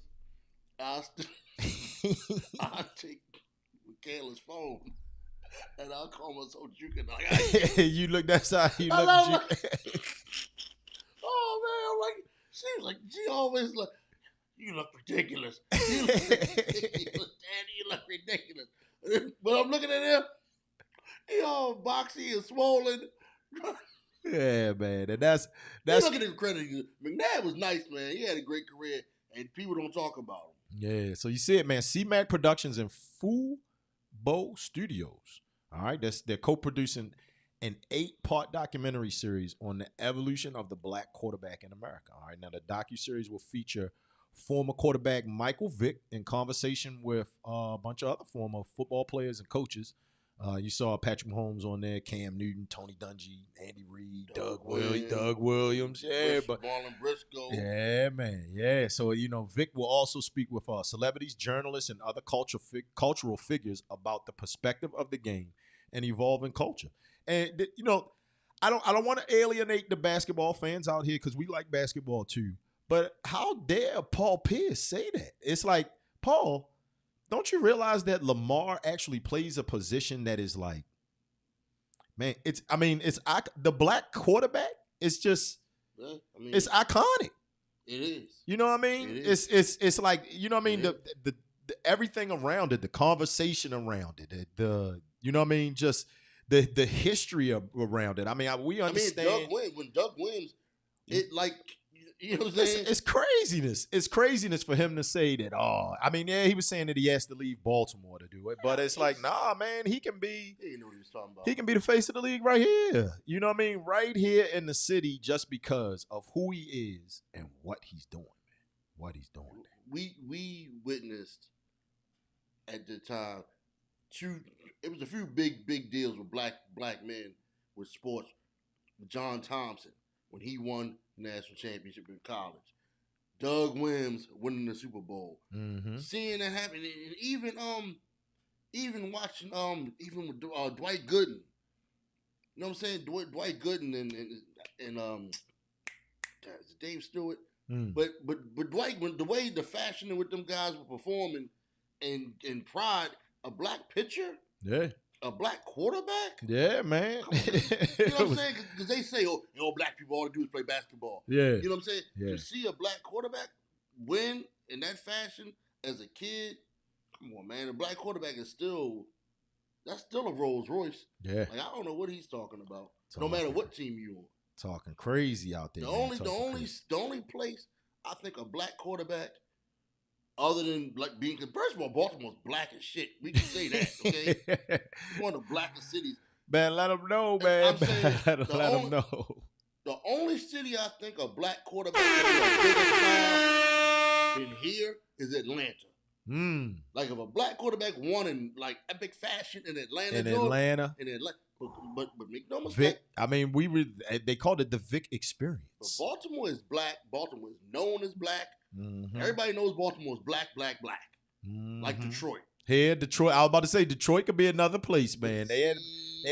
I'll take Michaela's phone and I'll call myself juking. Like, you look that side, you look juking. Oh man, I'm like, she always like, you look ridiculous. You look ridiculous, Daddy, you look ridiculous. But I'm looking at him, he all boxy and swollen. Yeah, man, and that's look at his credit. McNabb was nice, man. He had a great career, and people don't talk about him. Yeah, so you see it, man. C-Mac Productions and Fubo Studios. All right, they're co-producing an 8-part documentary series on the evolution of the black quarterback in America. All right, now the docuseries will feature former quarterback Michael Vick in conversation with a bunch of other former football players and coaches. You saw Patrick Mahomes on there, Cam Newton, Tony Dungy, Andy Reid, Doug Williams. Yeah, but Marlon Briscoe. Yeah, man. Yeah. So, Vic will also speak with celebrities, journalists, and other cultural figures about the perspective of the game and evolving culture. And, I don't want to alienate the basketball fans out here because we like basketball too. But how dare Paul Pierce say that? It's like, Paul, don't you realize that Lamar actually plays a position that is like, man, it's the black quarterback. It's just, it's iconic. It is. You know what I mean? It's like, you know what I mean? The everything around it, the conversation around it, you know what I mean? Just the history around it. I mean, we understand. When Doug Williams, it like. You know what I'm saying? It's craziness. It's craziness for him to say that. He was saying that he has to leave Baltimore to do it, but it's like, nah, man, he can be. He didn't know what he was talking about. He can be the face of the league right here. You know what I mean? Right here in the city, just because of who he is and what he's doing, man. What he's doing. We witnessed at the time it was a few big deals with black men with sports. John Thompson when he won national championship in college. Doug Williams winning the Super Bowl. Mm-hmm. Seeing that happen, and even watching even with Dwight Gooden. You know what I'm saying? Dwight Gooden and is it Dave Stewart? But Dwight, when the way the fashion with them guys were performing in Pride, a black pitcher, a black quarterback, man. You know what I'm saying? Because they say, black people all they do is play basketball. Yeah, you know what I'm saying? Yeah. To see a black quarterback win in that fashion as a kid, come on, man. A black quarterback is still a Rolls Royce. Yeah, like I don't know what he's talking about. No matter what team you on. Talking crazy out there. The only place I think a black quarterback, other than being, first of all, Baltimore's black as shit. We can say that, okay? One of the blackest cities. Man, let them know, man. I'm saying let them know. The only city I think a black quarterback can be a bigger star than here is Atlanta. Like if a black quarterback won in like epic fashion in Atlanta. But make no mistake. Vic, I mean, they called it the Vic experience. But Baltimore is black. Baltimore is known as black. Mm-hmm. Everybody knows Baltimore is black. Like Detroit. Here, Detroit. I was about to say Detroit could be another place, man. They had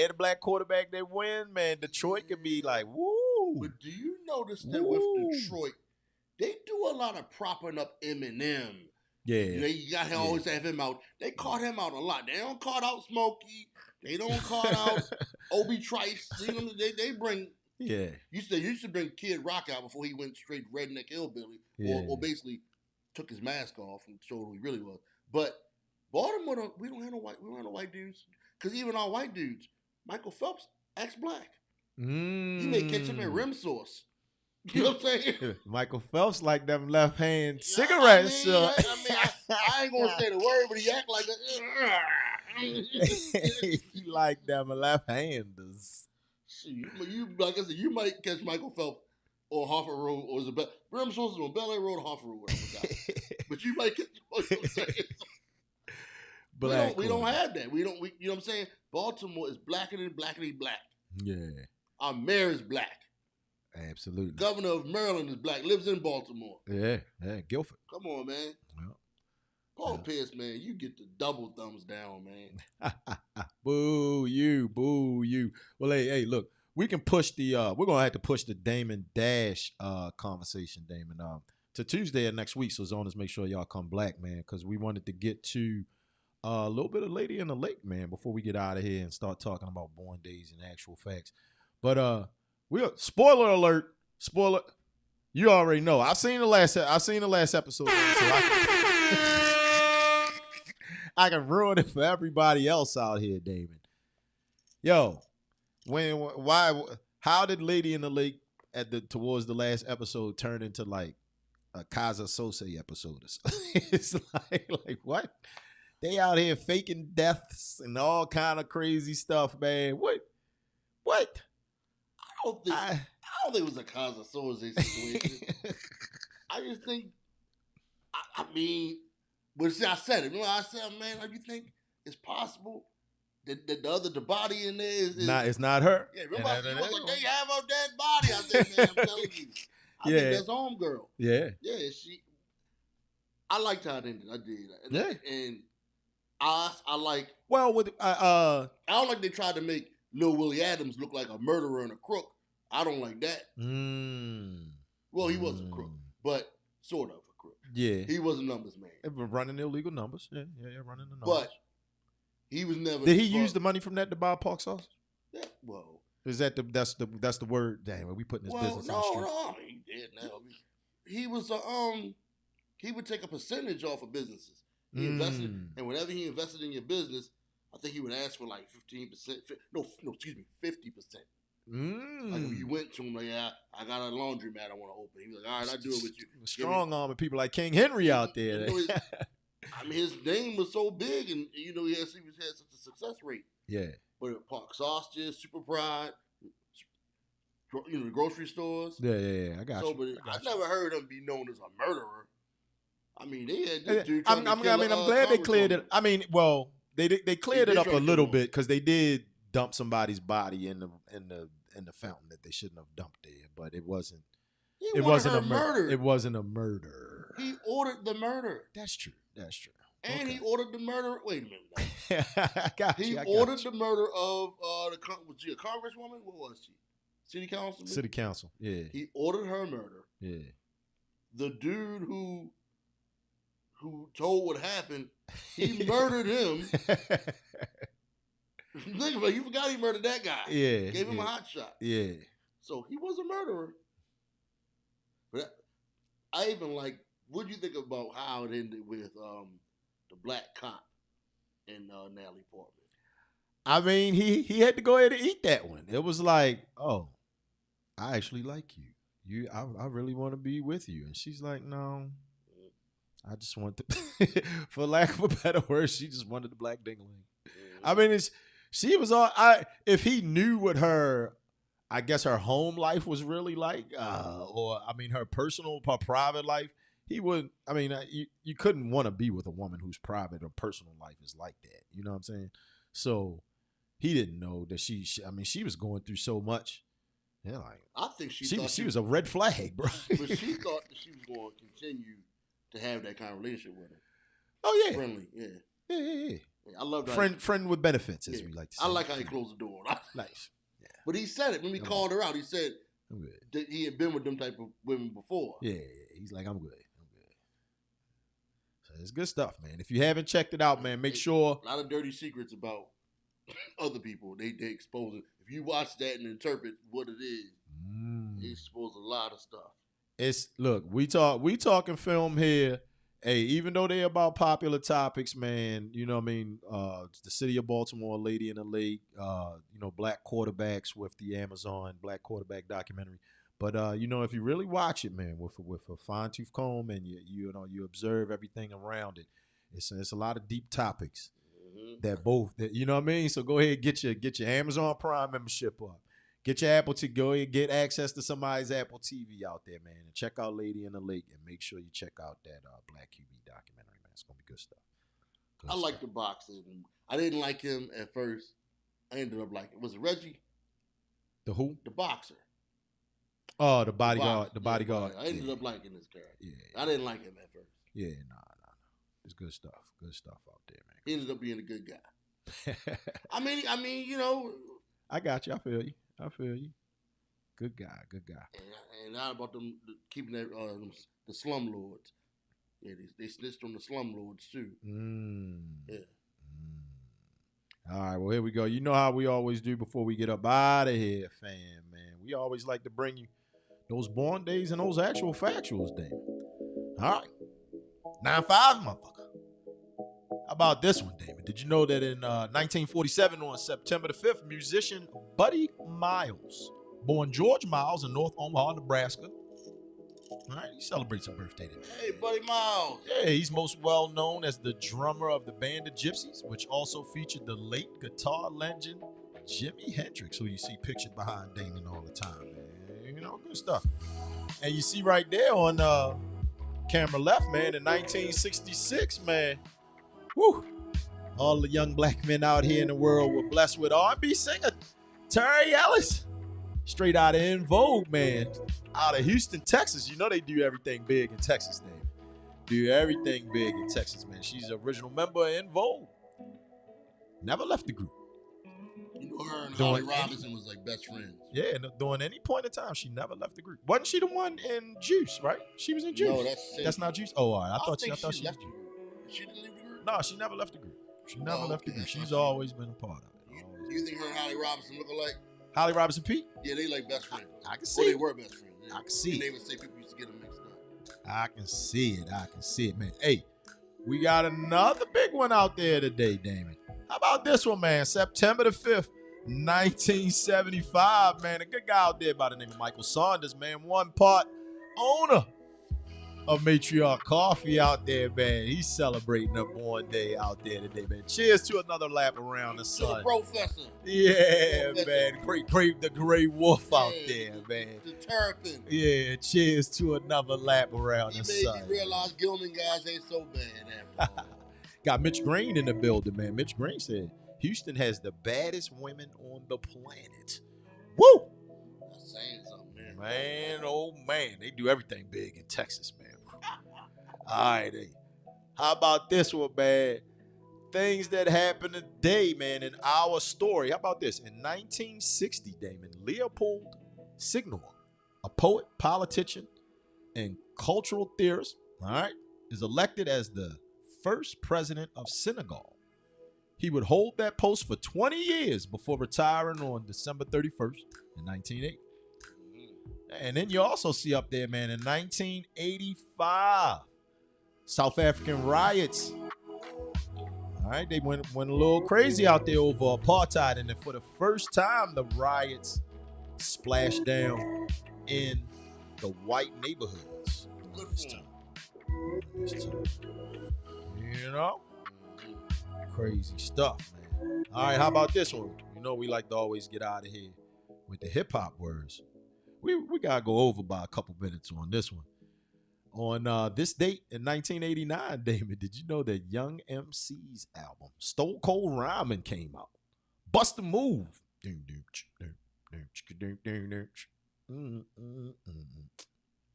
a black quarterback that win, man. Detroit could be like, woo. But do you notice that with Detroit, they do a lot of propping up Eminem. Yeah. You got to always have him out. They caught him out a lot. They don't call out Smokey. They don't call out Obi Trice. You know, they bring. Yeah. You used to bring Kid Rock out before he went straight redneck hillbilly, or basically took his mask off and showed who he really was. But Baltimore, we don't have no white dudes. Because even our white dudes, Michael Phelps acts black. You may catch him at rim sauce. You know what I'm saying? Michael Phelps like them left hand cigarettes. I ain't gonna say the word, but he act like he like them left handers. You like I said, you might catch Michael Phelps on Harford Road or rim sauce is on Bel Air Road or Harford Road, whatever. But you might catch. You know what I'm saying? We don't have that. You know what I'm saying? Baltimore is blacker than black. Yeah. Our mayor is black. Absolutely. Governor of Maryland is black, lives in Baltimore. Yeah, Guilford. Come on, man. Well, Paul Pierce, man, you get the double thumbs down, man. Boo you. Well, hey, look, we can push the we're gonna have to push the Damon Dash conversation, Damon, to Tuesday of next week. So zoners, make sure y'all come black, man, because we wanted to get to a little bit of Lady in the Lake, man, before we get out of here and start talking about born days and actual facts. But spoiler alert. You already know. I've seen the last episode, man, so I can ruin it for everybody else out here, Damon. Yo, how did Lady in the Lake towards the last episode turn into like a Casa Sose episode? It's like what? They out here faking deaths and all kind of crazy stuff, man. What? I don't think it was a Casa Sose situation. I just think, I mean, but see, I said it. Remember, I said, man, do you think it's possible that the body in there is it's not her? Yeah, remember, they have her dead body. I said, man, I'm telling you. I think that's homegirl. Yeah. Yeah, I liked how it ended. I did. And I like. Well, I don't like they tried to make Lil Willie Adams look like a murderer and a crook. I don't like that. Well, he was a crook, but sort of a crook. Yeah. He was a numbers man. Running illegal numbers. Yeah, running the numbers. But he was never. Did he use the money from that to buy pork sauce? Yeah, well. Is that that's the word? Damn, we putting this business on the street. No, he did now. He was he would take a percentage off of businesses. He invested, and whenever he invested in your business, I think he would ask for like 15%. No, excuse me, 50%. Like if you went to him, like, yeah, I got a laundromat I want to open. He was like, all right, I'll do it with you. Strong arming people like King Henry out there. I mean, his name was so big, and he had such a success rate. Yeah. But Park Sausages, Super Pride, the grocery stores. Yeah, I got you. But I never heard him be known as a murderer. I mean, they had this dude. I'm glad they cleared it. I mean, well, they cleared it up a little bit because they did dump somebody's body in the fountain that they shouldn't have dumped there, but it wasn't. It wasn't a murder. It wasn't a murder. He ordered the murder. That's true. And he ordered the murder. Wait a minute. I got you. He ordered the murder of was she a congresswoman? What was she? City councilman? City council. Yeah. He ordered her murder. Yeah. The dude who told what happened, he murdered him. Think about it, you forgot he murdered that guy. Yeah. Gave him a hot shot. Yeah. So he was a murderer. But I even like, what do you think about how it ended with the black cop and Natalie Portman? I mean, he had to go ahead and eat that one. It was like, oh, I actually like you. I really want to be with you. And she's like, no, I just want to, for lack of a better word, she just wanted the black ding-a-ling. I mean, she was all, if he knew what her, I guess her home life was really like, or I mean, her private life, he would, I mean, you couldn't want to be with a woman whose private or personal life is like that. You know what I'm saying? So he didn't know that she was going through so much. Yeah, like I think she was a red flag, bro. But she thought that she was going to continue to have that kind of relationship with him. Oh yeah, friendly, yeah. Yeah. I love that. Friend with benefits, as we like to say. I like how he closed the door. Nice. Yeah. But he said it when we called her out. He said that he had been with them type of women before. Yeah. He's like, I'm good. So it's good stuff, man. If you haven't checked it out, man, make sure. A lot of dirty secrets about other people. They expose it. If you watch that and interpret what it is, they expose a lot of stuff. Look, we talking film here. Hey, even though they're about popular topics, man, you know what I mean? The city of Baltimore, Lady in the Lake, black quarterbacks with the Amazon Black Quarterback documentary. But, if you really watch it, man, with a fine-tooth comb and you observe everything around it, it's a lot of deep topics that you know what I mean? So go ahead, get your Amazon Prime membership up. Get your Apple TV. Go ahead, get access to somebody's Apple TV out there, man, and check out Lady in the Lake, and make sure you check out that Black QB documentary, man. It's gonna be good stuff. I like the boxer. I didn't like him at first. I ended up liking. Was it Reggie? The who? The boxer. Oh, the bodyguard. The bodyguard. I ended up liking this character. Yeah. I didn't like him at first. Yeah, nah. It's good stuff. Good stuff out there, man. He ended up being a good guy. I mean, I got you. I feel you. Good guy. And now about them keeping that the slum lords. Yeah, they snitched on the slum lords too. Yeah. All right, well, here we go. You know how we always do before we get up out of here, fam, man. We always like to bring you those born days and those actual factuals, Damon. All right. 9-5, motherfucker. How about this one, Damon? Did you know that in 1947, on September the 5th, musician Buddy Miles, born George Miles in North Omaha, Nebraska. All right, he celebrates a birthday today. Hey, Buddy Miles. Yeah, he's most well known as the drummer of the band of Gypsies, which also featured the late guitar legend Jimi Hendrix, who you see pictured behind Damon all the time, man. Good stuff. And you see right there on camera left, man, in 1966, man. Woo! All the young black men out here in the world were blessed with R&B singer Terry Ellis. Straight out of En Vogue, man. Out of Houston, Texas. You know they do everything big in Texas, Dave. Do everything big in Texas, man. She's an original member of En Vogue. Never left the group. You know her and Holly Robinson was like best friends. Yeah, during any point in time, she never left the group. Wasn't she the one in Juice, right? She was in Juice. No, that's not Juice. Oh, all right. I thought she left was. the group. She didn't leave the group? No, she never left the group. She never left the group. She's always been a part of it. You think her and Holly Robinson look alike? Holly Robinson Pete? Yeah, they like best friends. I can see it. it. They were best friends. Yeah. I can see it. They would say people used to get them mixed up. I can see it, man. Hey, we got another big one out there today, Damon. How about this one, man? September the 5th, 1975, man. A good guy out there by the name of Michael Saunders, man. One part owner of Matriarch Coffee out there, man. He's celebrating a born day out there today, man. Cheers to another lap around the sun. To the professor. Yeah, man. The gray wolf out there, man. The terrapin. Yeah, cheers to another lap around the sun. He made me realize Gilman guys ain't so bad after all. Got Mitch Green in the building, man. Mitch Green said, Houston has the baddest women on the planet. Woo! That's saying something, man. Man, oh man. They do everything big in Texas, man. All right, hey. How about this one, man? Things that happened today, man, in our story. How about this? In 1960, Damon, Leopold Signor, a poet, politician, and cultural theorist, all right, is elected as the first president of Senegal. He would hold that post for 20 years before retiring on December 31st in 1980. And then you also see up there, man, in 1985, South African riots. All right, they went a little crazy out there over apartheid, and then for the first time, the riots splashed down in the white neighborhoods. This time. You know? Crazy stuff, man. All right, how about this one? You know we like to always get out of here with the hip-hop words. We got to go over by a couple minutes on this one. On this date in 1989, Damon, did you know that Young MC's album, Stone Cold Rhyming, came out? Bust a Move.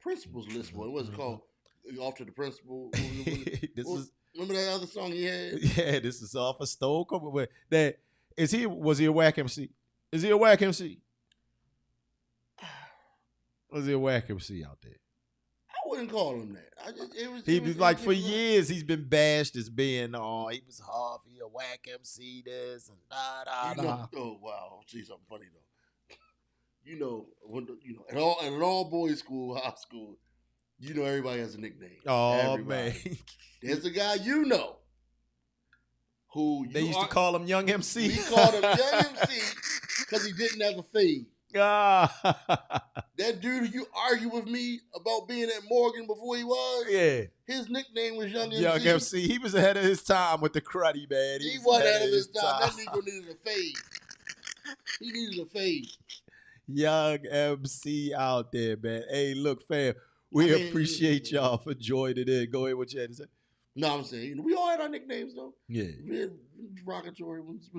Principal's List one. What's it called? Off to the Principal. Remember that other song he had? Yeah, this is off of Stone Cold. Was he a whack MC? Is he a whack MC? Was he a whack MC out there? I wouldn't call him that. He was like, for years he's been bashed as being, he was Harvey, a whack MC, this and da. Oh wow, see something funny though. At an all boys school, high school, You know everybody has a nickname. Oh, everybody. man. There's a guy you know who they used to call him Young MC. We called him Young MC because he didn't have a fade. That dude who you argue with me about being at Morgan before he was, his nickname was Young MC. Young MC. He was ahead of his time with the cruddy, man. He was ahead of his time. That nigga needed a fade. He needed a fade. Young MC out there, man. Hey, look, fam, we appreciate y'all for joining in. Go ahead, what you had to say. No, I'm saying, we all had our nicknames, though. Yeah. We had derogatory ones.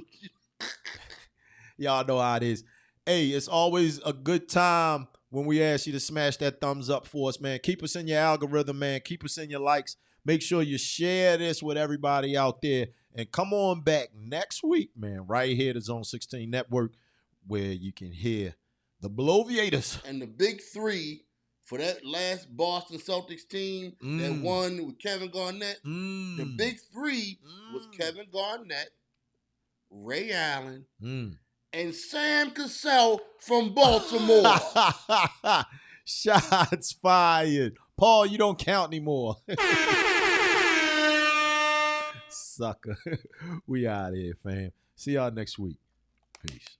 Y'all know how it is. Hey, it's always a good time when we ask you to smash that thumbs up for us, man. Keep us in your algorithm, man. Keep us in your likes. Make sure you share this with everybody out there. And come on back next week, man, right here at the Zone 16 Network, where you can hear the Bloviators. And the big three for that last Boston Celtics team that won with Kevin Garnett. The big three was Kevin Garnett, Ray Allen, and Sam Cassell from Baltimore. Shots fired. Paul, you don't count anymore. Sucker. We out of here, fam. See y'all next week. Peace.